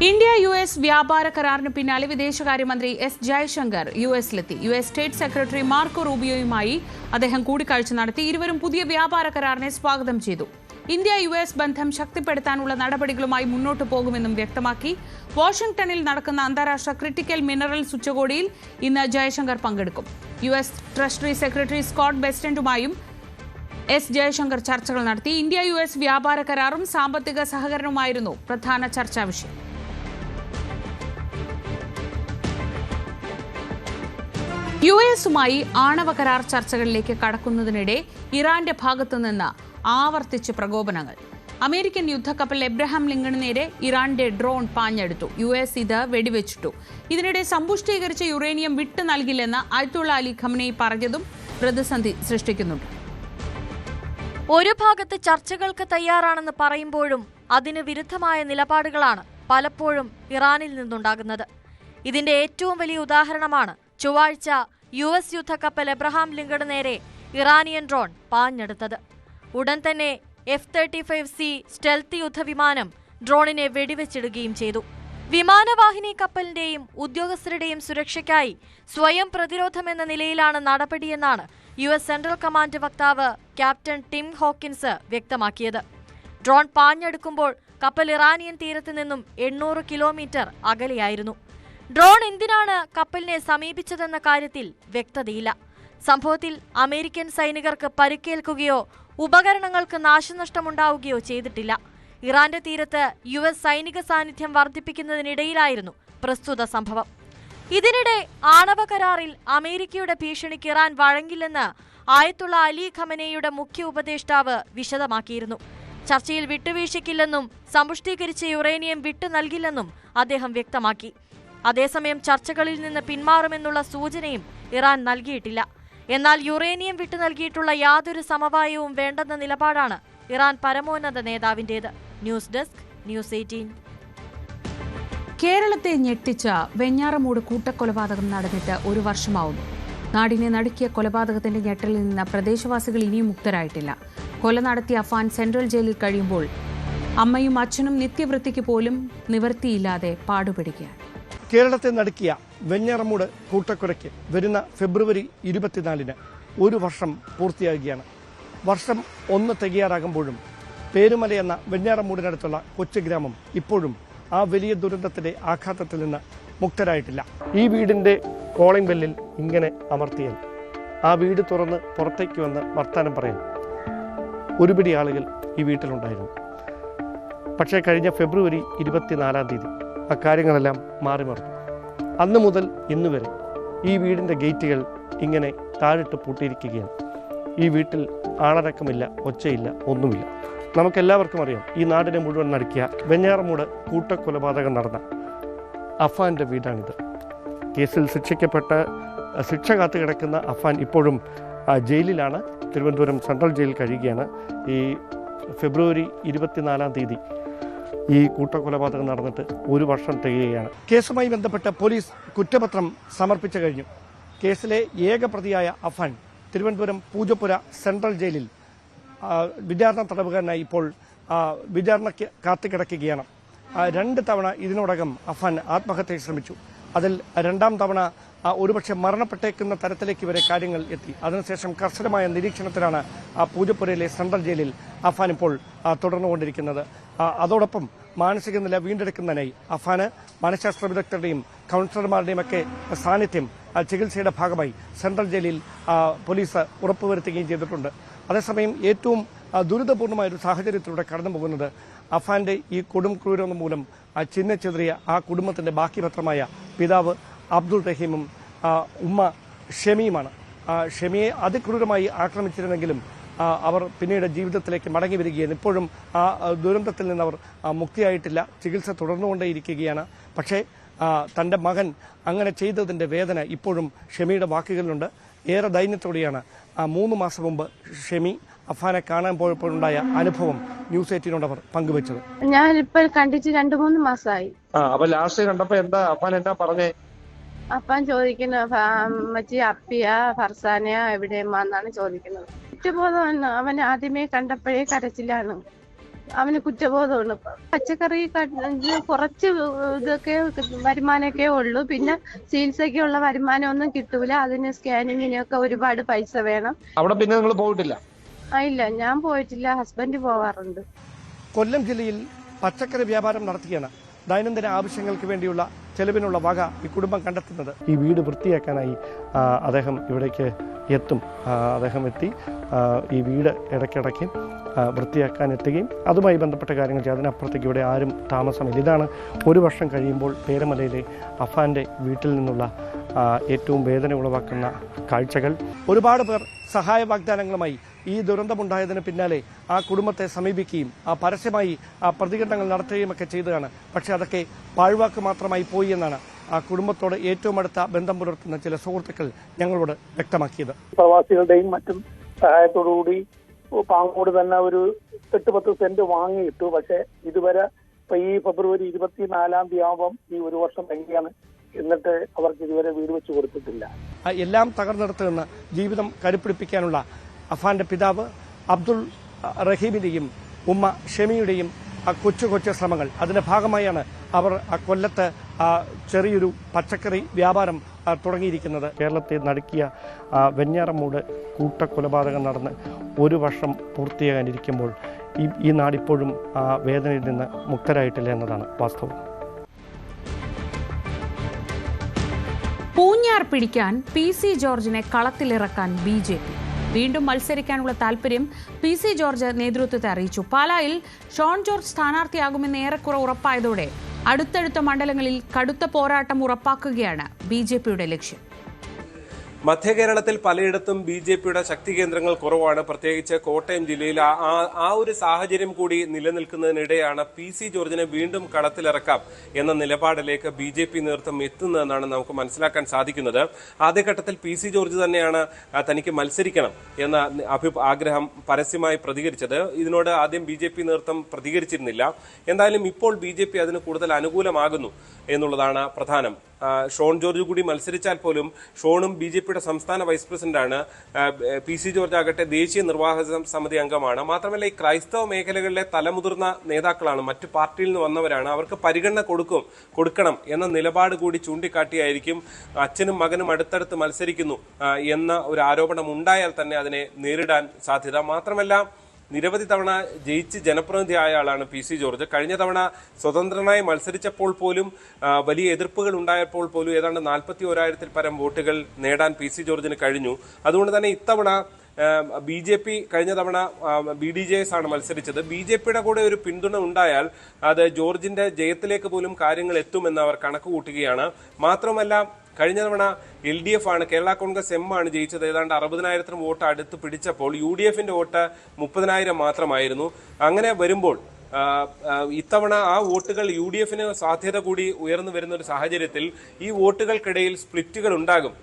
ഇന്ത്യ US വ്യാപാര കരാറിന് പിന്നാലെ വിദേശകാര്യമന്ത്രി S ജയശങ്കർ USലെത്തി. US സ്റ്റേറ്റ് സെക്രട്ടറി മാർക്കോ റൂബിയോയുമായി അദ്ദേഹം കൂടിക്കാഴ്ച നടത്തി. ഇരുവരും പുതിയ വ്യാപാര കരാറിനെ സ്വാഗതം ചെയ്തു. ഇന്ത്യ US ബന്ധം ശക്തിപ്പെടുത്താനുള്ള നടപടികളുമായി മുന്നോട്ടു പോകുമെന്നും വ്യക്തമാക്കി. വാഷിംഗ്ടണിൽ നടക്കുന്ന അന്താരാഷ്ട്ര ക്രിട്ടിക്കൽ മിനറൽസ് ഉച്ചകോടിയിൽ ഇന്ന് ജയശങ്കർ പങ്കെടുക്കും. US ട്രഷറി സെക്രട്ടറി സ്കോട്ട് ബെസ്റ്റന്റുമായും S ജയശങ്കർ ചർച്ചകൾ നടത്തി. ഇന്ത്യ US വ്യാപാര കരാറും സാമ്പത്തിക സഹകരണവുമായിരുന്നു പ്രധാന ചർച്ചാ വിഷയം. US-ഉമായി ആണവ കരാർ ചർച്ചകളിലേക്ക് കടക്കുന്നതിനിടെ ഇറാന്റെ ഭാഗത്തുനിന്ന് ആവർത്തിച്ച് പ്രകോപനങ്ങൾ. അമേരിക്കൻ യുദ്ധക്കപ്പൽ എബ്രഹാം ലിങ്കണിന് നേരെ ഇറാന്റെ ഡ്രോൺ പാഞ്ഞെടുത്തു. US ഇത് വെടിവെച്ചിട്ടു. ഇതിനിടെ സമ്പുഷ്ടീകരിച്ച യുറേനിയം വിട്ടു നൽകില്ലെന്ന് അയത്തുള്ള അലി ഖമനേയി പറഞ്ഞതും പ്രതിസന്ധി സൃഷ്ടിക്കുന്നുണ്ട്. ഒരു ഭാഗത്ത് ചർച്ചകൾക്ക് തയ്യാറാണെന്ന് പറയുമ്പോഴും അതിന് വിരുദ്ധമായ നിലപാടുകളാണ് പലപ്പോഴും ഇറാനിൽ നിന്നുണ്ടാകുന്നത്. ഇതിന്റെ ഏറ്റവും വലിയ ഉദാഹരണമാണ് ചൊവ്വാഴ്ച US യുദ്ധക്കപ്പൽ എബ്രഹാം ലിങ്കണ് നേരെ ഇറാനിയൻ ഡ്രോൺ പാഞ്ഞെടുത്തത്. ഉടൻ തന്നെ F-35C സ്റ്റെൽത്ത് യുദ്ധവിമാനം ഡ്രോണിനെ വെടിവെച്ചിടുകയും ചെയ്തു. വിമാനവാഹിനി കപ്പലിന്റെയും ഉദ്യോഗസ്ഥരുടെയും സുരക്ഷയ്ക്കായി സ്വയം പ്രതിരോധമെന്ന നിലയിലാണ് നടപടിയെന്നാണ് US സെൻട്രൽ കമാൻഡ് വക്താവ് ക്യാപ്റ്റൻ ടിം ഹോക്കിൻസ് വ്യക്തമാക്കിയത്. ഡ്രോൺ പാഞ്ഞെടുക്കുമ്പോൾ കപ്പൽ ഇറാനിയൻ തീരത്ത് നിന്നും 800 കിലോമീറ്റർ അകലെയായിരുന്നു. ഡ്രോൺ എന്തിനാണ് കപ്പലിനെ സമീപിച്ചതെന്ന കാര്യത്തിൽ വ്യക്തതയില്ല. സംഭവത്തിൽ അമേരിക്കൻ സൈനികർക്ക് പരിക്കേൽക്കുകയോ ഉപകരണങ്ങൾക്ക് നാശനഷ്ടമുണ്ടാവുകയോ ചെയ്തിട്ടില്ല. ഇറാന്റെ തീരത്ത് US സൈനിക സാന്നിധ്യം വർദ്ധിപ്പിക്കുന്നതിനിടയിലായിരുന്നു പ്രസ്തുത സംഭവം. ഇതിനിടെ ആണവ കരാറിൽ അമേരിക്കയുടെ ഭീഷണിക്ക് ഇറാൻ വഴങ്ങില്ലെന്ന് ആയത്തുള്ള അലി ഖമനേയുടെ മുഖ്യ ഉപദേഷ്ടാവ് വിശദമാക്കിയിരുന്നു. ചർച്ചയിൽ വിട്ടുവീഴ്ചയ്ക്കില്ലെന്നും സമ്പുഷ്ടീകരിച്ച യുറേനിയം വിട്ടു നൽകില്ലെന്നും അദ്ദേഹം വ്യക്തമാക്കി. അതേസമയം ചർച്ചകളിൽ നിന്ന് പിന്മാറുമെന്നുള്ള സൂചനയും ഇറാൻ നൽകിയിട്ടില്ല. എന്നാൽ യുറേനിയം വിട്ടു നൽകിയിട്ടുള്ള യാതൊരു സമവായവും വേണ്ടെന്ന നിലപാടാണ് ഇറാൻ പരമോന്നത നേതാവിന്റേത്. News desk, news 18. കേരളത്തെ ഞെട്ടിച്ച വെഞ്ഞാറമൂട് കൂട്ടക്കൊലപാതകം നടന്നിട്ട് 1 വർഷമാവുന്നു. നാടിനെ നടുക്കിയ കൊലപാതകത്തിന്റെ ഞെട്ടലിൽ നിന്ന് പ്രദേശവാസികൾ ഇനിയും മുക്തരായിട്ടില്ല. കൊല നടത്തിയ അഫാൻ സെൻട്രൽ ജയിലിൽ കഴിയുമ്പോൾ അമ്മയും അച്ഛനും നിത്യവൃത്തിക്ക് പോലും നിവൃത്തിയില്ലാതെ പാടുപെടുകയാണ്. കേരളത്തെ നടുക്കിയ വെഞ്ഞാറമൂട് കൂട്ടക്കൊലയ്ക്ക് വരുന്ന ഫെബ്രുവരി 24-ന് 1 വർഷം പൂർത്തിയാകുകയാണ്. വർഷം 1 തികയാറാകുമ്പോഴും പേരുമല എന്ന വെഞ്ഞാറമൂടിനടുത്തുള്ള കൊച്ചു ഗ്രാമം ഇപ്പോഴും ആ വലിയ ദുരന്തത്തിന്റെ ആഘാതത്തിൽ നിന്ന് മുക്തരായിട്ടില്ല. ഈ വീടിന്റെ കോളിംഗ് ബെല്ലിൽ ഇങ്ങനെ അമർത്തിയാൽ ആ വീട് തുറന്ന് പുറത്തേക്ക് വന്ന് വർത്താനം പറയാൻ ഒരുപിടി ആളുകൾ ഈ വീട്ടിലുണ്ടായിരുന്നു. പക്ഷേ കഴിഞ്ഞ ഫെബ്രുവരി 24 ആ കാര്യങ്ങളെല്ലാം മാറിമറിഞ്ഞു. അന്ന് മുതൽ ഇന്ന് വരെ ഈ വീടിൻ്റെ ഗേറ്റുകൾ ഇങ്ങനെ താഴിട്ട് പൂട്ടിയിരിക്കുകയാണ്. ഈ വീട്ടിൽ ആളടക്കമില്ല, ഒച്ചയില്ല, ഒന്നുമില്ല. നമുക്കെല്ലാവർക്കും അറിയാം, ഈ നാടിനെ മുഴുവൻ നടുക്കിയ വെഞ്ഞാറമൂട് കൂട്ടക്കൊലപാതകം നടന്ന അഫാൻ്റെ വീടാണിത്. കേസിൽ ശിക്ഷിക്കപ്പെട്ട് ശിക്ഷ കാത്തു കിടക്കുന്ന അഫാൻ ഇപ്പോഴും ജയിലിലാണ്. തിരുവനന്തപുരം സെൻട്രൽ ജയിലിൽ കഴിയുകയാണ്. ഈ ഫെബ്രുവരി 24 ഈ കൂട്ടക്കൊലപാതകം നടന്നിട്ട് 1 വർഷം തികയുകയാണ്. കേസുമായി ബന്ധപ്പെട്ട് പോലീസ് കുറ്റപത്രം സമർപ്പിച്ചു കഴിഞ്ഞു. കേസിലെ ഏക പ്രതിയായ അഫാൻ തിരുവനന്തപുരം പൂജപ്പുര സെൻട്രൽ ജയിലിൽ വിചാരണ തടവുകാരനായി ഇപ്പോൾ വിചാരണയ്ക്ക് കാത്തുകിടക്കുകയാണ്. 2 തവണ ഇതിനോടകം അഫാൻ ആത്മഹത്യയ്ക്ക് ശ്രമിച്ചു. അതിൽ 2ാം തവണ ഒരുപക്ഷെ മരണപ്പെട്ടേക്കുന്ന തരത്തിലേക്ക് വരെ കാര്യങ്ങൾ എത്തി. അതിനുശേഷം കർശനമായ നിരീക്ഷണത്തിലാണ് പൂജപ്പുരയിലെ സെൻട്രൽ ജയിലിൽ അഫാൻ ഇപ്പോൾ തുടർന്നുകൊണ്ടിരിക്കുന്നത്. അതോടൊപ്പം മാനസിക നില വീണ്ടെടുക്കുന്നതിനായി അഫാന് മനഃശാസ്ത്ര വിദഗ്ധരുടെയും കൗൺസിലർമാരുടെയും ഒക്കെ സാന്നിധ്യം ചികിത്സയുടെ ഭാഗമായി സെൻട്രൽ ജയിലിൽ പോലീസ് ഉറപ്പുവരുത്തുകയും ചെയ്തിട്ടുണ്ട്. അതേസമയം ഏറ്റവും ദുരിതപൂർണമായ ഒരു സാഹചര്യത്തിലൂടെ കടന്നു പോകുന്നത് അഫാന്റെ ഈ കൊടും ക്രൂരത മൂലം ചിഹ്നച്ചെതറിയ ആ കുടുംബത്തിന്റെ ബാക്കി പത്രമായ പിതാവ് അബ്ദുൾ റഹീമും ഉമ്മ ഷെമിയുമാണ്. ഷെമിയെ അതിക്രൂരമായി ആക്രമിച്ചിരുന്നെങ്കിലും അവർ പിന്നീട് ജീവിതത്തിലേക്ക് മടങ്ങി വരികയാണ്. ഇപ്പോഴും ആ ദുരന്തത്തിൽ നിന്ന് അവർ മുക്തിയായിട്ടില്ല, ചികിത്സ തുടർന്നുകൊണ്ടേയിരിക്കുകയാണ്. പക്ഷേ തൻ്റെ മകൻ അങ്ങനെ ചെയ്തതിൻ്റെ വേദന ഇപ്പോഴും ഷെമിയുടെ വാക്കുകളിലുണ്ട്. ഏറെ ദൈന്യത്തോടെയാണ് 3 മാസം മുമ്പ് ഷെമി അഫാനെ കാണാൻ പോയപ്പോഴുണ്ടായ അനുഭവം ന്യൂസ് 18 അവർ പങ്കുവച്ചത്. ഞാനിപ്പോൾ കണ്ടിട്ട് 2-3 മാസമായി. അപ്പൊ ലാസ്റ്റ് കണ്ടപ്പോ എന്താ അഫാൻ എന്താ പറഞ്ഞേ? അപ്പാൻ ചോദിക്കുന്നു, മച്ചി അപ്പിയാ ഫർസാനയാ എവിടെയെന്നാണ് ചോദിക്കുന്നത്. കുറ്റബോധമാണ്. അവൻ ആദ്യമേ കണ്ടപ്പോഴേ കരച്ചിലാണ്. അവന് കുറ്റബോധമാണ്. പച്ചക്കറി കുറച്ച് ഇതൊക്കെ വരുമാനമൊക്കെ ഉള്ളൂ. പിന്നെ ചികിത്സയ്ക്കുള്ള വരുമാനമൊന്നും കിട്ടൂല. അതിന് സ്കാനിങ്ങിനൊക്കെ ഒരുപാട് പൈസ വേണം. അവിടെ പിന്നെ നിങ്ങൾ പോയിട്ടില്ല? ഇല്ല, ഞാൻ പോയിട്ടില്ല. ഹസ്ബൻഡ് പോവാറുണ്ട്. കൊല്ലം ജില്ലയിൽ പച്ചക്കറി വ്യാപാരം നടത്തിയാണ് ദൈനംദിന ആവശ്യങ്ങൾക്ക് വേണ്ടിയുള്ള ചെലവിനുള്ള വക ഈ കുടുംബം കണ്ടെത്തുന്നത്. ഈ വീട് വൃത്തിയാക്കാനായി അദ്ദേഹം ഇവിടേക്ക് എത്തും. അദ്ദേഹം എത്തി ഈ വീട് ഇടയ്ക്കിടയ്ക്ക് വൃത്തിയാക്കാൻ എത്തുകയും അതുമായി ബന്ധപ്പെട്ട കാര്യങ്ങൾ ചെയ്യും. അതിനപ്പുറത്തേക്ക് ഇവിടെ ആരും താമസമില്ല. ഇതാണ് 1 വർഷം കഴിയുമ്പോൾ പേരമലയിലെ അഫാൻ്റെ വീട്ടിൽ നിന്നുള്ള ഏറ്റവും വേദന ഉളവാക്കുന്ന കാഴ്ചകൾ. ഒരുപാട് പേർ സഹായ വാഗ്ദാനങ്ങളുമായി ഈ ദുരന്തമുണ്ടായതിന് പിന്നാലെ ആ കുടുംബത്തെ സമീപിക്കുകയും പരസ്യമായി പ്രതികരണങ്ങൾ നടത്തുകയും ഒക്കെ ചെയ്തതാണ്. പക്ഷേ അതൊക്കെ പാഴ്വാക്ക് മാത്രമായി പോയി എന്നാണ് ആ കുടുംബത്തോട് ഏറ്റവും അടുത്ത ബന്ധം പുലർത്തുന്ന ചില സുഹൃത്തുക്കൾ ഞങ്ങളോട് വ്യക്തമാക്കിയത്. പ്രവാസികളുടെയും മറ്റും സഹായത്തോടുകൂടി പാങ്ങോട് തന്നെ ഒരു 8-10 സെന്റ് വാങ്ങിയിട്ടു. പക്ഷെ ഇതുവരെ ഈ ഫെബ്രുവരി 24 ആവുമ്പം ഈ 1 വർഷം തന്നെയാണ്. എന്നിട്ട് അവർക്ക് ഇതുവരെ വീട് വെച്ച് കൊടുത്തിട്ടില്ല. എല്ലാം തകർന്നെടുത്തുനിന്ന് ജീവിതം കരുപ്പിടിപ്പിക്കാനുള്ള അഫാന്റെ പിതാവ് അബ്ദുൾ റഹീമിന്റെയും ഉമ്മ ഷെമിയുടെയും കൊച്ചു ശ്രമങ്ങൾ. അതിന്റെ ഭാഗമായാണ് അവർ കൊല്ലത്ത് ചെറിയൊരു പച്ചക്കറി വ്യാപാരം തുടങ്ങിയിരിക്കുന്നത്. കേരളത്തെ നടുക്കിയ വെഞ്ഞാറമൂട് കൂട്ടക്കൊലപാതകം നടന്ന് 1 വർഷം പൂർത്തിയാകാനിരിക്കുമ്പോൾ ഈ നാടിപ്പോഴും വേദനയിൽ നിന്ന് മുക്തരായിട്ടില്ല എന്നതാണ് വാസ്തവം. പൂഞ്ഞാർ പിടിക്കാൻ PC ജോർജിനെ കളത്തിലിറക്കാൻ BJP. വീണ്ടും മത്സരിക്കാനുള്ള താൽപര്യം PC ജോർജ് നേതൃത്വത്തെ അറിയിച്ചു. പാലായിൽ ഷോൺ ജോർജ് സ്ഥാനാർത്ഥിയാകുമെന്ന് ഏറെക്കുറെ ഉറപ്പായതോടെ അടുത്തടുത്ത മണ്ഡലങ്ങളിൽ കടുത്ത പോരാട്ടം ഉറപ്പാക്കുകയാണ് BJPയുടെ ലക്ഷ്യം. മധ്യകേരളത്തിൽ പലയിടത്തും BJPയുടെ ശക്തി കേന്ദ്രങ്ങൾ കുറവാണ്. പ്രത്യേകിച്ച് കോട്ടയം ജില്ലയിൽ ആ ഒരു സാഹചര്യം കൂടി നിലനിൽക്കുന്നതിനിടെയാണ് PC ജോർജിനെ വീണ്ടും കളത്തിലിറക്കാം എന്ന നിലപാടിലേക്ക് BJP നേതൃത്വം എത്തുന്നതെന്നാണ് നമുക്ക് മനസ്സിലാക്കാൻ സാധിക്കുന്നത്. ആദ്യഘട്ടത്തിൽ PC ജോർജ് തന്നെയാണ് തനിക്ക് മത്സരിക്കണം എന്ന ആഗ്രഹം പരസ്യമായി പ്രതികരിച്ചത്. ഇതിനോട് ആദ്യം BJP നേതൃത്വം പ്രതികരിച്ചിരുന്നില്ല. എന്തായാലും ഇപ്പോൾ BJP അതിന് കൂടുതൽ അനുകൂലമാകുന്നു എന്നുള്ളതാണ് പ്രധാനം. ഷോൺ ജോർജ് കൂടി മത്സരിച്ചാൽ പോലും ഷോണും BJPയുടെ സംസ്ഥാന വൈസ് പ്രസിഡന്റാണ്. PC ജോർജ് ആകട്ടെ ദേശീയ നിർവാഹക സമിതി അംഗമാണ്. മാത്രമല്ല ഈ ക്രൈസ്തവ മേഖലകളിലെ തലമുതിർന്ന നേതാക്കളാണ്, മറ്റു പാർട്ടിയിൽ നിന്ന് വന്നവരാണ്. അവർക്ക് പരിഗണന കൊടുക്കണം എന്ന നിലപാട് കൂടി ചൂണ്ടിക്കാട്ടിയായിരിക്കും അച്ഛനും മകനും അടുത്തടുത്ത് മത്സരിക്കുന്നു എന്ന ഒരു ആരോപണം ഉണ്ടായാൽ തന്നെ അതിനെ നേരിടാൻ സാധ്യത. മാത്രമല്ല നിരവധി തവണ ജയിച്ച് ജനപ്രതിനിധിയായ ആളാണ് PC ജോർജ്. കഴിഞ്ഞ തവണ സ്വതന്ത്രനായി മത്സരിച്ചപ്പോൾ പോലും വലിയ എതിർപ്പുകൾ ഉണ്ടായപ്പോൾ പോലും ഏതാണ്ട് 41,000-ൽ പരം വോട്ടുകൾ നേടാൻ PC ജോർജിന് കഴിഞ്ഞു. അതുകൊണ്ട് തന്നെ ഇത്തവണ BJP കഴിഞ്ഞ തവണ BDJS ആണ് മത്സരിച്ചത്. BJPയുടെ കൂടെ ഒരു പിന്തുണ ഉണ്ടായാൽ അത് ജോർജിന്റെ ജയത്തിലേക്ക് പോലും കാര്യങ്ങൾ എത്തുമെന്ന് അവർ കണക്ക് കൂട്ടുകയാണ്. മാത്രമല്ല കഴിഞ്ഞ തവണ LDF ആണ്, കേരള കോൺഗ്രസ് M ആണ് ജയിച്ചത്. ഏതാണ്ട് 60,000 വോട്ട് അടുത്ത് പിടിച്ചപ്പോൾ UDFന്റെ വോട്ട് 30,000 മാത്രമായിരുന്നു. അങ്ങനെ വരുമ്പോൾ ഇത്തവണ ആ വോട്ടുകൾ UDFന് സാധ്യത കൂടി ഉയർന്നു വരുന്ന ഒരു സാഹചര്യത്തിൽ ഈ വോട്ടുകൾക്കിടയിൽ സ്പ്ലിറ്റുകൾ ഉണ്ടാകും.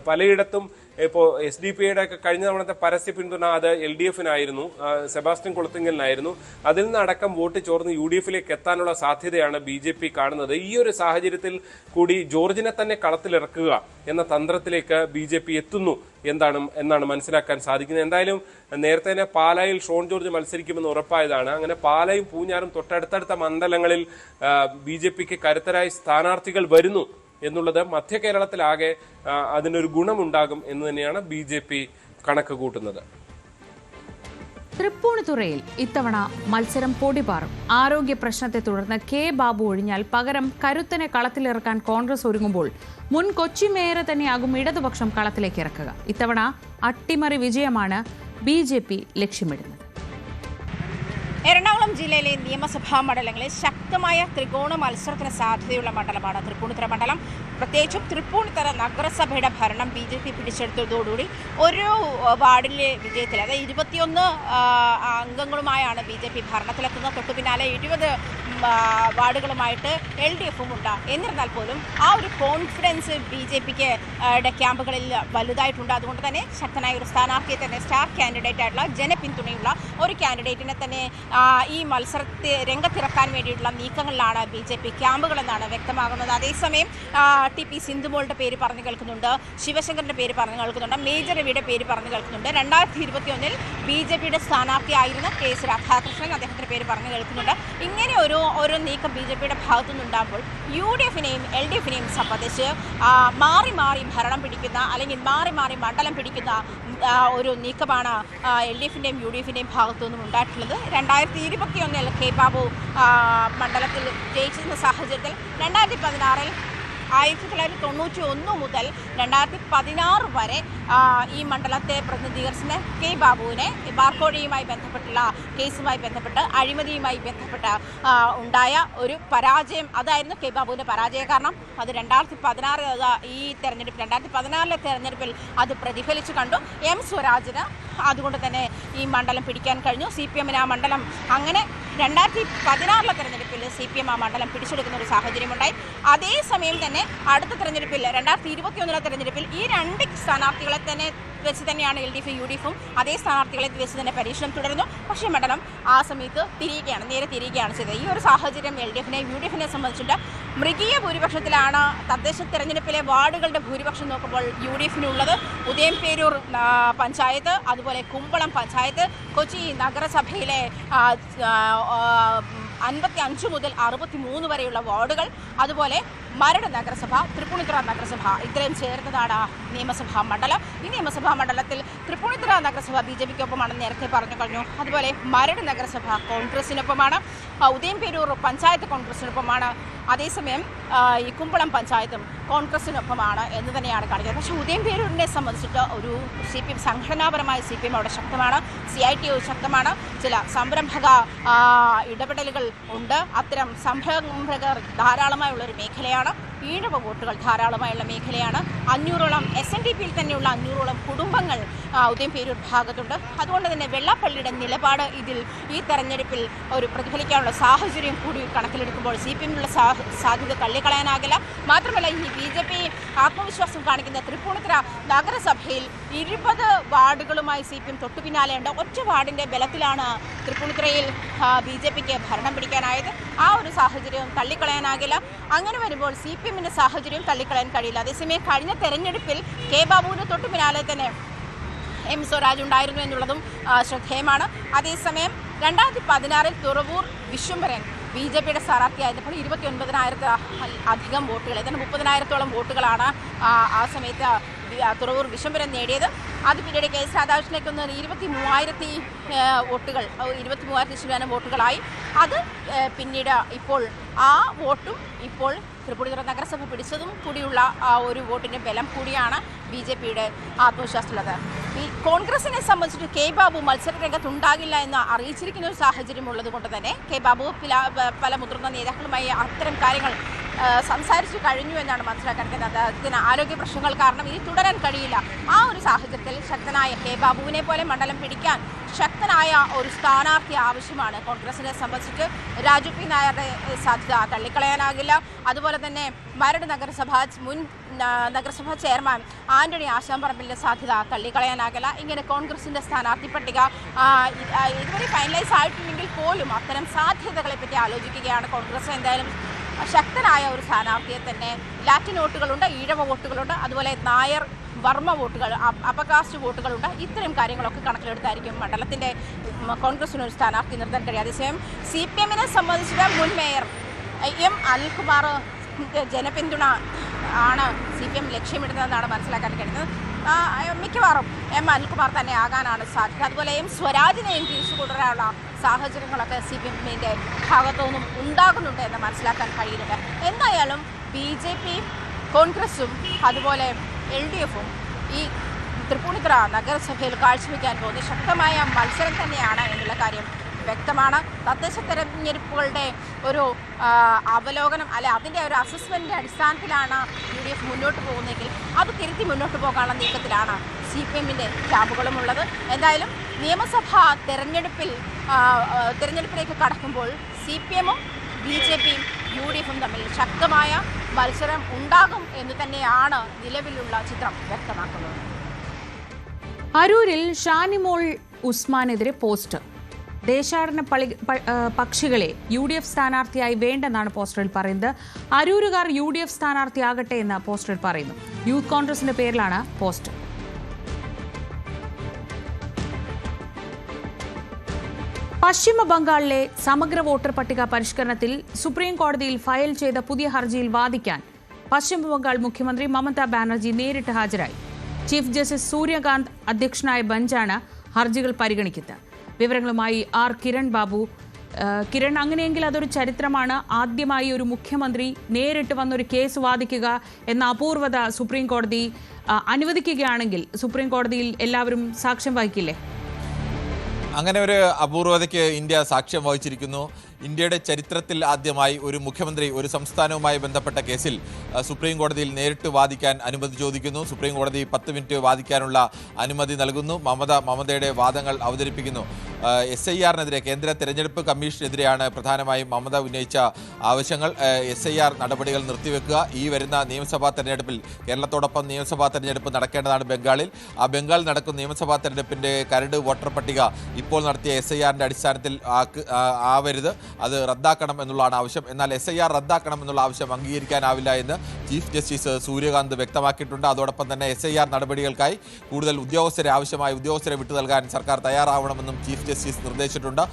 പലയിടത്തും ഇപ്പോൾ SDPയുടെ ഒക്കെ കഴിഞ്ഞ തവണത്തെ പരസ്യ പിന്തുണ അത് LDFനായിരുന്നു, സെബാസ്റ്റ്യൻ കുളത്തിങ്കലിനായിരുന്നു. അതിൽ നിന്നടക്കം വോട്ട് ചോർന്ന് UDFിലേക്ക് എത്താനുള്ള സാധ്യതയാണ് BJP കാണുന്നത്. ഈ ഒരു സാഹചര്യത്തിൽ കൂടി ജോർജിനെ തന്നെ കളത്തിലിറക്കുക എന്ന തന്ത്രത്തിലേക്ക് BJP എത്തുന്നു എന്നാണ് മനസ്സിലാക്കാൻ സാധിക്കുന്നത്. എന്തായാലും നേരത്തെ തന്നെ പാലായിൽ ഷോൺ ജോർജ് മത്സരിക്കുമെന്ന് ഉറപ്പായതാണ്. അങ്ങനെ പാലായും പൂഞ്ഞാറും തൊട്ടടുത്തടുത്ത മണ്ഡലങ്ങളിൽ BJPക്ക് കരുത്തരായ സ്ഥാനാർത്ഥികൾ വരുന്നു എന്നുള്ളത് മധ്യ കേരളത്തിലാകെ അതിനൊരു ഗുണമുണ്ടാകും എന്ന് തന്നെയാണ് BJP കണക്ക് കൂട്ടുന്നത്. തൃപ്പൂണിത്തുറയിൽ ഇത്തവണ മത്സരം പൊടിപാറും. ആരോഗ്യ പ്രശ്നത്തെ തുടർന്ന് K ബാബു ഒഴിഞ്ഞാൽ പകരം കരുത്തനെ കളത്തിലിറക്കാൻ കോൺഗ്രസ് ഒരുങ്ങുമ്പോൾ മുൻ കൊച്ചി മേയറെ തന്നെയാകും ഇടതുപക്ഷം കളത്തിലേക്ക് ഇറക്കുക. ഇത്തവണ അട്ടിമറി വിജയമാണ് BJP ലക്ഷ്യമിടുന്നത്. എറണാകുളം ജില്ലയിലെ നിയമസഭാ മണ്ഡലങ്ങളിൽ ശക്തമായ ത്രികോണ മത്സരത്തിന് സാധ്യതയുള്ള മണ്ഡലമാണ് തൃപ്പൂണിത്തുറ മണ്ഡലം. പ്രത്യേകിച്ചും തൃപ്പൂണിത്തുറ നഗരസഭയുടെ ഭരണം BJP പിടിച്ചെടുത്തതോടുകൂടി ഓരോ വാർഡിലെ വിജയത്തിൽ, അതായത് 21 അംഗങ്ങളുമായാണ് BJP ഭരണത്തിലെത്തുന്നത്. തൊട്ടു പിന്നാലെ 20 വാർഡുകളുമായിട്ട് LDFും ഉണ്ട്. എന്നിരുന്നാൽ പോലും ആ ഒരു കോൺഫിഡൻസ് BJPക്ക് ക്യാമ്പുകളിൽ വലുതായിട്ടുണ്ട്. അതുകൊണ്ട് തന്നെ ശക്തനായ ഒരു സ്ഥാനാർത്ഥിയെ തന്നെ, സ്റ്റാർ കാൻഡിഡേറ്റ് ആയിട്ടുള്ള ജനപിന്തുണയുള്ള ഒരു കാൻഡിഡേറ്റിനെ തന്നെ ഈ മത്സരത്തെ രംഗത്തിറക്കാൻ വേണ്ടിയിട്ടുള്ള നീക്കങ്ങളിലാണ് BJP ക്യാമ്പുകളെന്നാണ് വ്യക്തമാകുന്നത്. അതേസമയം TP സിന്ധുമോളുടെ പേര് പറഞ്ഞു കേൾക്കുന്നുണ്ട്, ശിവശങ്കറിന്റെ പേര് പറഞ്ഞു കേൾക്കുന്നുണ്ട്, മേജർ രവിയുടെ പേര് പറഞ്ഞു കേൾക്കുന്നുണ്ട്. 2021 BJPയുടെ സ്ഥാനാർത്ഥിയായിരുന്ന KS രാധാകൃഷ്ണൻ, അദ്ദേഹത്തിന്റെ പേര് പറഞ്ഞു കേൾക്കുന്നുണ്ട്. ഇങ്ങനെ ഓരോ നീക്കം BJPയുടെ ഭാഗത്തുനിന്നുണ്ടാകുമ്പോൾ UDFിനെയും LDFിനെയും സംബന്ധിച്ച് മാറി മാറി ഭരണം പിടിക്കുന്ന അല്ലെങ്കിൽ മാറി മാറി മണ്ഡലം പിടിക്കുന്ന ഒരു നീക്കമാണ് LDFിന്റെയും UDFിന്റെയും ഭാഗത്തുനിന്നും ഉണ്ടായിട്ടുള്ളത്. 2021 K ബാബു മണ്ഡലത്തിൽ ജയിച്ചിരുന്ന സാഹചര്യത്തിൽ 2016 1991 മുതൽ 2016 വരെ ഈ മണ്ഡലത്തെ പ്രതിനിധീകരിച്ച കെ ബാബുവിനെ ബാർക്കോഴയുമായി ബന്ധപ്പെട്ടുള്ള കേസുമായി ബന്ധപ്പെട്ട് അഴിമതിയുമായി ബന്ധപ്പെട്ട് ഉണ്ടായ ഒരു പരാജയം, അതായിരുന്നു കെ ബാബുവിൻ്റെ പരാജയ കാരണം. അത് 2016 ഈ തെരഞ്ഞെടുപ്പ് 2014 തെരഞ്ഞെടുപ്പിൽ അത് പ്രതിഫലിച്ചു കണ്ടു. എം സ്വരാജിന് അതുകൊണ്ട് തന്നെ ഈ മണ്ഡലം പിടിക്കാൻ കഴിഞ്ഞു. CPM-ന് ആ മണ്ഡലം അങ്ങനെ 2016 തെരഞ്ഞെടുപ്പിൽ CPM ആ മണ്ഡലം പിടിച്ചെടുക്കുന്ന ഒരു സാഹചര്യമുണ്ടായി. അതേസമയം തന്നെ അടുത്ത തെരഞ്ഞെടുപ്പിൽ 2021 തെരഞ്ഞെടുപ്പിൽ ഈ രണ്ട് സ്ഥാനാർത്ഥികളെ തന്നെ വെച്ച് തന്നെയാണ് LDF UDF-ഉം അതേ സ്ഥാനാർത്ഥികളെ വെച്ച് തന്നെ പരീക്ഷണം തുടരുന്നു. പക്ഷേ മണ്ഡലം ആ സമയത്ത് നേരെ തിരിയുകയാണ് ചെയ്തത്. ഈ ഒരു സാഹചര്യം LDF-നെ UDF-നെ സംബന്ധിച്ചിട്ട് മൃഗീയ ഭൂരിപക്ഷത്തിലാണ് തദ്ദേശ തെരഞ്ഞെടുപ്പിലെ വാർഡുകളുടെ ഭൂരിപക്ഷം നോക്കുമ്പോൾ UDF-നുള്ളത്. ഉദയംപേരൂർ പഞ്ചായത്ത്, അതുപോലെ കുമ്പളം പഞ്ചായത്ത്, കൊച്ചി നഗരസഭയിലെ 55 മുതൽ 63 വരെയുള്ള വാർഡുകൾ, അതുപോലെ മരട് നഗരസഭ, തൃപ്പൂണിത്തുറ നഗരസഭ ഇത്രയും ചേർന്നതാണ് നിയമസഭാ മണ്ഡലം. ഈ നിയമസഭാ മണ്ഡലത്തിൽ തൃപ്പൂണിത്തുറ നഗരസഭ BJP-ക്കൊപ്പമാണെന്ന് നേരത്തെ പറഞ്ഞു കഴിഞ്ഞു. അതുപോലെ മരട് നഗരസഭ കോൺഗ്രസിനൊപ്പമാണ്, ഉദയംപേരൂർ പഞ്ചായത്ത് കോൺഗ്രസിനൊപ്പമാണ്, അതേസമയം ഈ കുമ്പളം പഞ്ചായത്തും കോൺഗ്രസിനൊപ്പമാണ് എന്ന് തന്നെയാണ് കാണിക്കുന്നത്. പക്ഷേ ഉദയംപേരൂരിനെ സംബന്ധിച്ചിട്ട് ഒരു CPM സംഘടനാപരമായ CPM അവിടെ ശക്തമാണ്, CITO ശക്തമാണ്, ചില സംരംഭക ഇടപെടലുകൾ ഉണ്ട്. അത്തരം സംരംഭകർ ധാരാളമായുള്ളൊരു മേഖലയാണ്. ഈഴവ വോട്ടുകൾ ധാരാളമായുള്ള മേഖലയാണ്. 500ഓളം SNDP-യിൽ തന്നെയുള്ള 500ഓളം കുടുംബങ്ങൾ ഉദയംപേരൂർ ഭാഗത്തുണ്ട്. അതുകൊണ്ട് തന്നെ വെള്ളാപ്പള്ളിയുടെ നിലപാട് ഈ തെരഞ്ഞെടുപ്പിൽ ഒരു പ്രതിഫലിക്കാനുള്ള സാഹചര്യം കൂടി കണക്കിലെടുക്കുമ്പോൾ CPM-നുള്ള സാധ്യത തള്ളിക്കളയാനാകില്ല. മാത്രമല്ല ഈ BJP ആത്മവിശ്വാസം കാണിക്കുന്ന തൃപ്പൂണിത്തുറ നഗരസഭയിൽ 20 വാർഡുകളുമായി CPM തൊട്ടു പിന്നാലെയുണ്ട്. ഒറ്റ വാർഡിന്റെ ബലത്തിലാണ് തൃപ്പൂണിത്തുറയിൽ BJP-ക്ക് ഭരണം പിടിക്കാനായത്. ആ ഒരു സാഹചര്യം തള്ളിക്കളയാനാകില്ല. അങ്ങനെ വരുമ്പോൾ CPM-ന്റെ സാഹചര്യം തള്ളിക്കളയാൻ കഴിയില്ല. അതേസമയം കഴിഞ്ഞ തെരഞ്ഞെടുപ്പിൽ കെ ബാബുവിന് തൊട്ടു പിന്നാലെ തന്നെ എം സ്വരാജ് ഉണ്ടായിരുന്നു എന്നുള്ളതും ശ്രദ്ധേയമാണ്. അതേസമയം 2016 തുറവൂർ വിശ്വംഭരൻ BJP-യുടെ സ്ഥാനാർത്ഥിയായിരുന്നപ്പോൾ 29,000 അധികം വോട്ടുകൾ, ഏതാണ്ട് 30,000-ഓളം വോട്ടുകളാണ് ആ സമയത്ത് തുറവൂർ വിശ്വംഭരൻ നേടിയത്. അത് പിന്നീട് KS രാധാകൃഷ്ണനേക്ക് 23,000 വോട്ടുകൾ, 23,000 വോട്ടുകളായി. അത് പിന്നീട് ഇപ്പോൾ ആ വോട്ടും ഇപ്പോൾ തൃപ്പൂണിത്തുറ നഗരസഭ പിടിച്ചതും കൂടിയുള്ള ഒരു വോട്ടിന്റെ ബലം കൂടിയാണ് BJP-യുടെ ആത്മവിശ്വാസമുള്ളത്. ഈ കോൺഗ്രസിനെ സംബന്ധിച്ചിട്ട് കെ ബാബു മത്സര രംഗത്തുണ്ടാകില്ല എന്ന് അറിയിച്ചിരിക്കുന്ന ഒരു സാഹചര്യം ഉള്ളത് കൊണ്ട് തന്നെ കെ ബാബു പല മുതിർന്ന നേതാക്കളുമായി അത്തരം കാര്യങ്ങൾ സംസാരിച്ചു കഴിഞ്ഞു എന്നാണ് മനസ്സിലാക്കാൻ കഴിയുന്നത്. അദ്ദേഹത്തിന് ആരോഗ്യ പ്രശ്നങ്ങൾ കാരണം ഇനി തുടരാൻ കഴിയില്ല. ആ ഒരു സാഹചര്യത്തിൽ ശക്തനായ കെ ബാബുവിനെ പോലെ മണ്ഡലം പിടിക്കാൻ ശക്തനായ ഒരു സ്ഥാനാർത്ഥി ആവശ്യമാണ്. കോൺഗ്രസിനെ സംബന്ധിച്ചിട്ട് രാജു പി നായരുടെ സാധ്യത തള്ളിക്കളയാനാകില്ല. അതുപോലെ തന്നെ മരട് മുൻ നഗരസഭാ ചെയർമാൻ ആന്റണി ആശാമ്പറമ്പിലിന്റെ സാധ്യത തള്ളിക്കളയാനാകില്ല. ഇങ്ങനെ കോൺഗ്രസിന്റെ സ്ഥാനാർത്ഥി പട്ടിക ഇതുവരെ ഫൈനലൈസ് ആയിട്ടില്ലെങ്കിൽ പോലും അത്തരം സാധ്യതകളെ പറ്റി ആലോചിക്കുകയാണ് കോൺഗ്രസ്. എന്തായാലും ശക്തനായ ഒരു സ്ഥാനാർത്ഥിയെ തന്നെ ലാറ്റിൻ വോട്ടുകളുണ്ട്, ഈഴവ വോട്ടുകളുണ്ട്, അതുപോലെ നായർ വർമ്മ വോട്ടുകൾ, അപകാസ്റ്റ് വോട്ടുകളുണ്ട്. ഇത്തരം കാര്യങ്ങളൊക്കെ കണക്കിലെടുത്തായിരിക്കും മണ്ഡലത്തിന്റെ കോൺഗ്രസിന് ഒരു സ്ഥാനാർത്ഥി നിർത്താൻ കഴിയും. അതേസമയം CPM-നെ സംബന്ധിച്ചിട്ട് മുൻ മേയർ M അനിൽകുമാർ ജനപിന്തുണ ആണ് CPM ലക്ഷ്യമിടുന്നതെന്നാണ് മനസ്സിലാക്കാൻ കഴിയുന്നത്. മിക്കവാറും M അനിൽകുമാർ തന്നെ ആകാനാണ് സാധ്യത. അതുപോലെ M സ്വരാജിനെയും തിരിച്ചു കൊണ്ടുവരാനുള്ള സാഹചര്യങ്ങളൊക്കെ CPM-ന്റെ ഭാഗത്തുനിന്നും ഉണ്ടാകുന്നുണ്ട് എന്ന് മനസ്സിലാക്കാൻ കഴിയുന്നുണ്ട്. എന്തായാലും BJP-യും കോൺഗ്രസും അതുപോലെ LDF-ഉം ഈ തൃപ്പൂണിത്തുറ നഗരസഭയിൽ കാഴ്ചവെക്കാൻ പോകുന്ന ശക്തമായ മത്സരം തന്നെയാണ് എന്നുള്ള കാര്യം വ്യക്തമാണ്. തദ്ദേശ തെരഞ്ഞെടുപ്പുകളുടെ ഒരു അവലോകനം അതിൻ്റെ ഒരു അസസ്മെൻറ്റിൻ്റെ അടിസ്ഥാനത്തിലാണ് UDF മുന്നോട്ട് പോകുന്നതെങ്കിൽ അത് തിരുത്തി മുന്നോട്ട് പോകാനുള്ള നീക്കത്തിലാണ് CPM-ന്റെ ക്യാമ്പുകളും ഉള്ളത്. എന്തായാലും നിയമസഭാ തെരഞ്ഞെടുപ്പിലേക്ക് കടക്കുമ്പോൾ CPM-ഉം BJP-യും UDF-ഉം തമ്മിൽ ശക്തമായ മത്സരം ഉണ്ടാകും എന്ന് തന്നെയാണ് നിലവിലുള്ള ചിത്രം വ്യക്തമാക്കുന്നത്. അരൂരിൽ ഷാനിമോൾ ഉസ്മാനെതിരെ പോസ്റ്റർ. ദേശാടന പക്ഷികളെ UDF സ്ഥാനാർത്ഥിയായി വേണ്ടെന്നാണ് പോസ്റ്ററിൽ പറയുന്നത്. അരൂരുകാർ UDF സ്ഥാനാർത്ഥിയാകട്ടെ എന്ന് പോസ്റ്ററിൽ പറയുന്നു. യൂത്ത് കോൺഗ്രസിന്റെ പേരിലാണ് പോസ്റ്റർ. പശ്ചിമ ബംഗാളിലെ സമഗ്ര വോട്ടർ പട്ടിക പരിഷ്കരണത്തിൽ സുപ്രീം കോടതിയിൽ ഫയൽ ചെയ്ത പുതിയ ഹർജിയിൽ വാദിക്കാൻ പശ്ചിമ ബംഗാൾ മുഖ്യമന്ത്രി മമതാ ബാനർജി നേരിട്ട് ഹാജരായി. ചീഫ് ജസ്റ്റിസ് സൂര്യകാന്ത് അധ്യക്ഷനായ ബെഞ്ചാണ് ഹർജികൾ പരിഗണിക്കുന്നത്. വിവരങ്ങളുമായി R കിരൺ ബാബു. കിരൺ, അങ്ങനെയെങ്കിൽ അതൊരു ചരിത്രമാണ്. ആദ്യമായി ഒരു മുഖ്യമന്ത്രി നേരിട്ട് വന്നൊരു കേസ് വാദിക്കുക എന്ന അപൂർവത സുപ്രീം കോടതി അനുവദിക്കുകയാണെങ്കിൽ സുപ്രീം കോടതിയിൽ എല്ലാവരും സാക്ഷ്യം വഹിക്കില്ലേ? അങ്ങനെ ഒരു അപൂർവതയ്ക്ക് ഇന്ത്യ സാക്ഷ്യം വഹിച്ചിരിക്കുന്നു. ഇന്ത്യയുടെ ചരിത്രത്തിൽ ആദ്യമായി ഒരു മുഖ്യമന്ത്രി ഒരു സംസ്ഥാനവുമായി ബന്ധപ്പെട്ട കേസിൽ സുപ്രീം കോടതിയിൽ നേരിട്ട് വാദിക്കാൻ അനുമതി ചോദിക്കുന്നു. സുപ്രീം കോടതി 10 മിനിറ്റ് വാദിക്കാനുള്ള അനുമതി നൽകുന്നു. മമതയുടെ വാദങ്ങൾ അവതരിപ്പിക്കുന്നു. SIR-നെതിരെ, കേന്ദ്ര തെരഞ്ഞെടുപ്പ് കമ്മീഷനെതിരെയാണ് പ്രധാനമായും മമത ഉന്നയിച്ച ആവശ്യങ്ങൾ. SIR നടപടികൾ നിർത്തിവെക്കുക. ഈ വരുന്ന നിയമസഭാ തെരഞ്ഞെടുപ്പിൽ, കേരളത്തോടൊപ്പം നിയമസഭാ തെരഞ്ഞെടുപ്പ് നടക്കേണ്ടതാണ് ബംഗാളിൽ. ആ ബംഗാളിൽ നടക്കുന്ന നിയമസഭാ തെരഞ്ഞെടുപ്പിൻ്റെ കരട് വോട്ടർ പട്ടിക ഇപ്പോൾ നടത്തിയ SIR-ന്റെ അടിസ്ഥാനത്തിൽ ആവരുത്, അത് റദ്ദാക്കണം എന്നുള്ളതാണ് ആവശ്യം. എന്നാൽ SIR റദ്ദാക്കണം എന്നുള്ള ആവശ്യം അംഗീകരിക്കാനാവില്ല എന്ന് ചീഫ് ജസ്റ്റിസ് സൂര്യകാന്ത് വ്യക്തമാക്കിയിട്ടുണ്ട്. അതോടൊപ്പം തന്നെ SIR നടപടികൾക്കായി കൂടുതൽ ഉദ്യോഗസ്ഥരെ വിട്ടു നൽകാൻ സർക്കാർ തയ്യാറാവണമെന്നും ചീഫ് ജസ്റ്റിസ് നിർദ്ദേശിച്ചിട്ടുണ്ട്.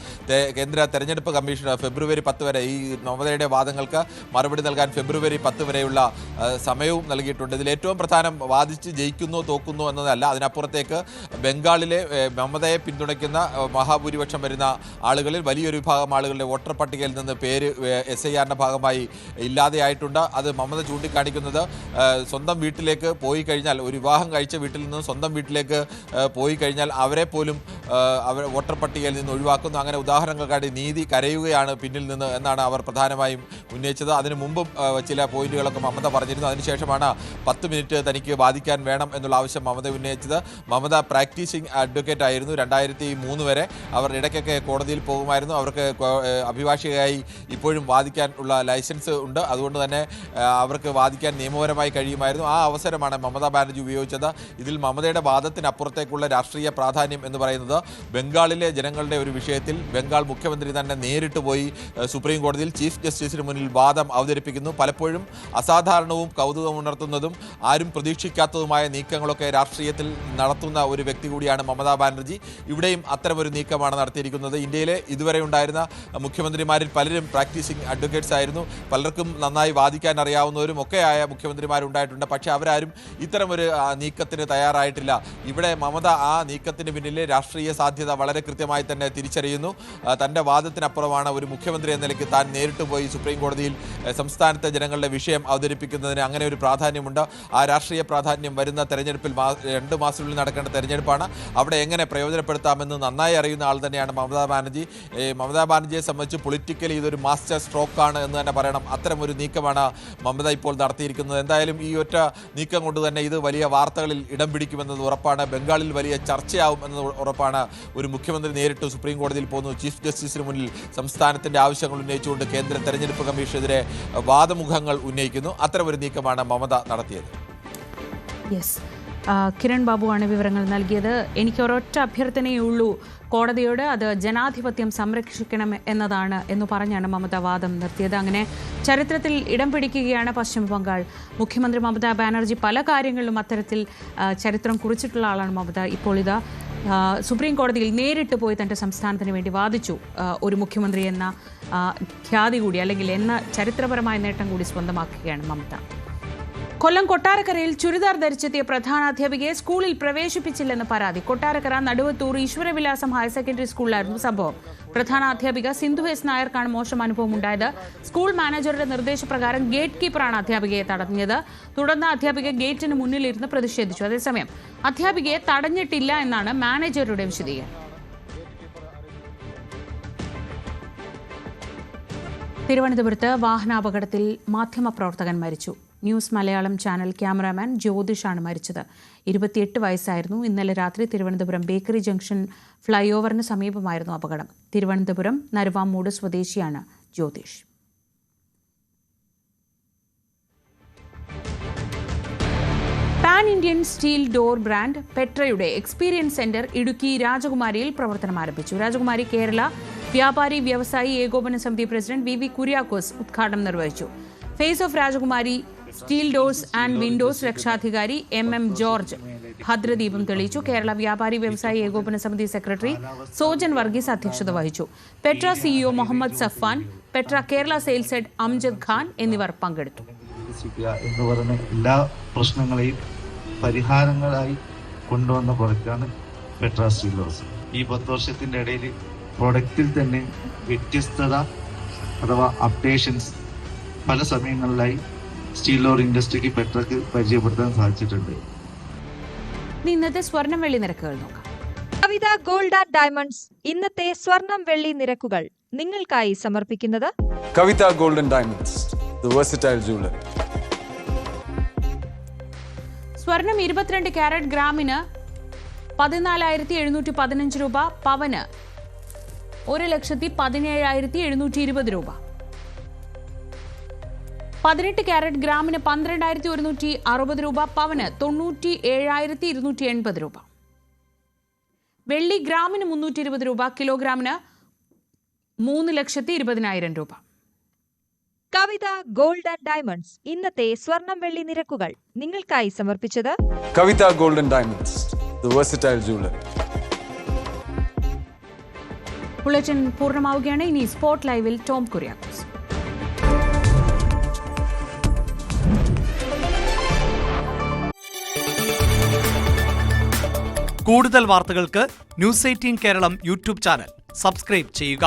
കേന്ദ്ര തെരഞ്ഞെടുപ്പ് കമ്മീഷൻ ഫെബ്രുവരി 10 വരെ ഈ മമതയുടെ വാദങ്ങൾക്ക് മറുപടി നൽകാൻ ഫെബ്രുവരി 10 വരെയുള്ള സമയവും നൽകിയിട്ടുണ്ട്. ഇതിൽ ഏറ്റവും പ്രധാനം വാദിച്ച് ജയിക്കുന്നോ തോക്കുന്നോ എന്നതല്ല, അതിനപ്പുറത്തേക്ക് ബംഗാളിലെ മമതയെ പിന്തുണയ്ക്കുന്ന മഹാഭൂരിപക്ഷം വരുന്ന ആളുകളിൽ വലിയൊരു വിഭാഗം ആളുകളുടെ വോട്ടർ പട്ടികയിൽ നിന്ന് പേര് SIR-ന്റെ ഭാഗമായി ഇല്ലാതെയായിട്ടുണ്ട്. അത് മമത ചൂണ്ടിക്കാണിക്കുന്നത് സ്വന്തം വീട്ടിലേക്ക് പോയി കഴിഞ്ഞാൽ, ഒരു വിവാഹം കഴിച്ച വീട്ടിൽ നിന്ന് സ്വന്തം വീട്ടിലേക്ക് പോയി കഴിഞ്ഞാൽ അവരെ പോലും അവർ വോട്ടർ പട്ടികയിൽ നിന്ന് ഒഴിവാക്കുന്നു. അങ്ങനെ ഉദാഹരണങ്ങൾക്കായി നീതി കരയുകയാണ് പിന്നിൽ നിന്ന് എന്നാണ് അവർ പ്രധാനമായും ഉന്നയിച്ചത്. അതിനു മുമ്പും ചില പോയിന്റുകളൊക്കെ മമത പറഞ്ഞിരുന്നു. അതിനുശേഷമാണ് 10 മിനിറ്റ് തനിക്ക് വാദിക്കാൻ വേണം എന്നുള്ള ആവശ്യം മമത ഉന്നയിച്ചത്. മമത പ്രാക്ടീസിംഗ് അഡ്വക്കേറ്റ് ആയിരുന്നു 2003 വരെ. അവർ ഇടയ്ക്കൊക്കെ കോടതിയിൽ പോകുമായിരുന്നു. അവർക്ക് അഭിഭാഷകയായി ഇപ്പോഴും വാദിക്കാൻ ഉള്ള ലൈസൻസ് ഉണ്ട്. അതുകൊണ്ട് തന്നെ അവർക്ക് വാദിക്കാൻ നിയമപരമായി കഴിയുമായിരുന്നു. ആ അവസരമാണ് മമതാ ബാനർജി ഉപയോഗിച്ചത്. ഇതിൽ മമതയുടെ വാദത്തിനപ്പുറത്തേക്കുള്ള രാഷ്ട്രീയ പ്രാധാന്യം എന്ന് പറയുന്നത് ബംഗാളിലെ ജനങ്ങളുടെ ഒരു വിഷയത്തിൽ ബംഗാൾ മുഖ്യമന്ത്രി തന്നെ നേരിട്ട് പോയി സുപ്രീം കോടതിയിൽ ചീഫ് ജസ്റ്റിസിന് മുന്നിൽ വാദം അവതരിപ്പിക്കുന്നു. പലപ്പോഴും അസാധാരണവും കൗതുകമുണർത്തുന്നതും ആരും പ്രതീക്ഷിക്കാത്തതുമായ നീക്കങ്ങളൊക്കെ രാഷ്ട്രീയത്തിൽ നടത്തുന്ന ഒരു വ്യക്തി കൂടിയാണ് മമതാ ബാനർജി. ഇവിടെയും അത്തരമൊരു നീക്കമാണ് നടത്തിയിരിക്കുന്നത്. ഇന്ത്യയിലെ ഇതുവരെ ഉണ്ടായിരുന്ന മുഖ്യമന്ത്രിമാരിൽ പലരും പ്രാക്ടീസിംഗ് അഡ്വക്കേറ്റ്സ് ആയിരുന്നു. പലർക്കും നന്നായി വാദിക്കാൻ അറിയാവുന്നവരും ഒക്കെയായ മുഖ്യമന്ത്രിമാരുണ്ടായിട്ടുണ്ട്. പക്ഷേ അവരാരും ഇത്തരമൊരു നീക്കത്തിന് തയ്യാറായിട്ടില്ല. ഇവിടെ മമത ആ നീക്കത്തിന് പിന്നിലെ രാഷ്ട്രീയ സാധ്യത വളരെ കൃത്യമായി തന്നെ തിരിച്ചറിയുന്നു. തൻ്റെ വാദത്തിനപ്പുറമാണ് ഒരു മുഖ്യമന്ത്രി എന്ന നിലയ്ക്ക് താൻ നേരിട്ട് പോയി സുപ്രീം കോടതിയിൽ സംസ്ഥാനത്തെ ജനങ്ങളുടെ വിഷയം അവതരിപ്പിക്കുന്നതിന് അങ്ങനെ ഒരു പ്രാധാന്യമുണ്ട്. ആ രാഷ്ട്രീയ പ്രാധാന്യം വരുന്ന തെരഞ്ഞെടുപ്പിൽ 2 മാസത്തിനുള്ളിൽ നടക്കേണ്ട തെരഞ്ഞെടുപ്പാണ്. അവിടെ എങ്ങനെ പ്രയോജനപ്പെടുത്താമെന്ന് നന്നായി അറിയുന്ന ആൾ തന്നെയാണ് മമതാ ബാനർജി. മമതാ ബാനർജിയെ സംബന്ധിച്ച് പൊളിറ്റിക്കലി ഇതൊരു മാസ്റ്റർ സ്ട്രോക്കാണ് എന്ന് തന്നെ പറയണം. അത്തരമൊരു നീക്കമാണ് മമത ഇപ്പോൾ നടത്തിയിരിക്കുന്നത്. എന്തായാലും ഈ ഒറ്റ നീക്കം കൊണ്ട് തന്നെ ഇത് വലിയ വാർത്തകളിൽ ഇടം പിടിക്കുമെന്നത് ഉറപ്പാണ്. ബംഗാളിൽ വലിയ ചർച്ചയാവും എന്നത് ഉറപ്പാണ്. ഒരു മുഖ്യമന്ത്രി നേരിട്ട് സുപ്രീം കോടതിയിൽ പോകുന്നു. ചീഫ് ജസ്റ്റിസിന് മുന്നിൽ സംസ്ഥാനത്തിന്റെ ആവശ്യങ്ങൾ ഉന്നയിച്ചുകൊണ്ട് കേന്ദ്ര തെരഞ്ഞെടുപ്പ് കമ്മീഷനെതിരെ വാദമുഖങ്ങൾ ഉന്നയിക്കുന്നു. അത്തരമൊരു നീക്കമാണ് മമത നടത്തിയത്. കിരൺ ബാബുവാണ് വിവരങ്ങൾ നൽകിയത്. എനിക്ക് ഒരൊറ്റ അഭ്യർത്ഥനയേ ഉള്ളൂ കോടതിയോട്, അത് ജനാധിപത്യം സംരക്ഷിക്കണം എന്നതാണ് എന്ന് പറഞ്ഞാണ് മമത വാദം നിർത്തിയത്. അങ്ങനെ ചരിത്രത്തിൽ ഇടം പിടിക്കുകയാണ് പശ്ചിമ ബംഗാൾ. മുഖ്യമന്ത്രി മമതാ ബാനർജി പല കാര്യങ്ങളിലും അത്തരത്തിൽ ചരിത്രം കുറിച്ചിട്ടുള്ള ആളാണ് മമത. ഇപ്പോൾ ഇതാ സുപ്രീം കോടതിയിൽ നേരിട്ട് പോയി തൻ്റെ സംസ്ഥാനത്തിന് വേണ്ടി വാദിച്ചു. ഒരു മുഖ്യമന്ത്രി എന്ന ഖ്യാതി കൂടി, അല്ലെങ്കിൽ എന്ന ചരിത്രപരമായ നേട്ടം കൂടി സ്വന്തമാക്കുകയാണ് മമത. കൊല്ലം കൊട്ടാരക്കരയിൽ ചുരിദാർ ധരിച്ചെത്തിയ പ്രധാനാധ്യാപികയെ സ്കൂളിൽ പ്രവേശിപ്പിച്ചില്ലെന്ന് പരാതി. കൊട്ടാരക്കര നടുവത്തൂർ ഈശ്വരവിലാസം ഹയർ സെക്കൻഡറി സ്കൂളിലായിരുന്നു സംഭവം. പ്രധാനാധ്യാപിക സിന്ധു എസ് നായർക്കാണ് മോശം അനുഭവം ഉണ്ടായത്. സ്കൂൾ മാനേജറുടെ നിർദ്ദേശപ്രകാരം ഗേറ്റ് കീപ്പറാണ് അധ്യാപികയെ തടഞ്ഞത്. തുടർന്ന് അധ്യാപിക ഗേറ്റിന് മുന്നിലിരുന്ന് പ്രതിഷേധിച്ചു. അതേസമയം അധ്യാപികയെ തടഞ്ഞിട്ടില്ല എന്നാണ് മാനേജറുടെ വിശദീകരണം. തിരുവനന്തപുരത്ത് വാഹനാപകടത്തിൽ മാധ്യമപ്രവർത്തകൻ മരിച്ചു. ന്യൂസ് മലയാളം ചാനൽ ക്യാമറാമാൻ ജ്യോതിഷാണ് മരിച്ചത്. 28 വയസ്സായിരുന്നു. ഇന്നലെ രാത്രി തിരുവനന്തപുരം ബേക്കറി ജംഗ്ഷൻ ഫ്ലൈ ഓവറിന് സമീപമായിരുന്നു അപകടം. തിരുവനന്തപുരം നരുവാമൂട് സ്വദേശിയാണ് Jyothish. Pan Indian steel door brand പെട്രയുടെ എക്സ്പീരിയൻസ് സെന്റർ ഇടുക്കി രാജകുമാരിയിൽ പ്രവർത്തനം ആരംഭിച്ചു. രാജകുമാരി കേരള വ്യാപാരി വ്യവസായി ഏകോപന സമിതി പ്രസിഡന്റ് വി കുര്യാക്കോസ് ഉദ്ഘാടനം നിർവഹിച്ചു. ഫേസ് ഓഫ് രാജകുമാരി സ്റ്റീൽ ഡോർസ് ആൻഡ് വിൻഡോസ് രക്ഷാധികാരി MM ജോർജ് ഭദ്രദീപം തെളിയിച്ചു. കേരള വ്യാപാരി വ്യവസായി ഏകോപന സമിതി സെക്രട്ടറി സോജൻ വർഗീസ് അധ്യക്ഷത വഹിച്ചു. Petra CEO Muhammad Safan, Petra Kerala sales head Amjad Khan എന്നിവർ പങ്കെടുത്തു. എന്ന് പറഞ്ഞ എല്ലാ പ്രശ്നങ്ങളെയും പരിഹാരങ്ങളായി കൊണ്ടുവന്ന പുറത്താണ് പെട്ര സ്റ്റീൽ ഡോർസ്. ഈ 10 വർഷത്തിന്റെ ഇടയിൽ പ്രൊഡക്റ്റിൽ തന്നെ വ്യത്യസ്തത അഥവാ അപ്ഡേഷൻസ് പല സമയങ്ങളിലായി സ്റ്റീൽ ഓർ ഇൻഡസ്ട്രിക്ക് പെട്രക്ക് പരിചയപ്പെടുത്താൻ സാധിച്ചിട്ടുണ്ട്. ഇന്നത്തെ സ്വർണം വെള്ളി നിരക്കുകൾ നോക്കാം. കവിത ഗോൾഡ് ആൻഡ് ഡയമണ്ട്സ് ഇന്നത്തെ സ്വർണം വെള്ളി നിരക്കുകൾ നിങ്ങൾക്കായി സമർപ്പിക്കുന്നത് Kavitha gold and diamonds, the versatile jeweller. സ്വർണം 22 കാരറ്റ് ഗ്രാമിന് 14,715 രൂപ, പവന് 1,17,720 രൂപ. 18 കാരറ്റ് ഗ്രാമിന് 12,160 രൂപ, പവന് 97,280 രൂപ. വെള്ളി ഗ്രാമിന് 320 രൂപ, കിലോഗ്രാമിന് 3,20,000 രൂപ. കവിത ഗോൾഡ് ആൻഡ് ഡയമണ്ട്സ് ഇന്നത്തെ സ്വർണം വെള്ളി നിരക്കുകൾ നിങ്ങൾക്കായി സമർപ്പിച്ചത് Kavitha gold and diamonds, the versatile jeweller. Bulletin പൂർണ്ണമാവുകയാണ്. ഇനി സ്പോട്ട് ലൈവിൽ ടോം കുര്യാക്കോസ്. കൂടുതൽ വാർത്തകൾക്ക് news 18 Keralam YouTube channel subscribe ചെയ്യുക.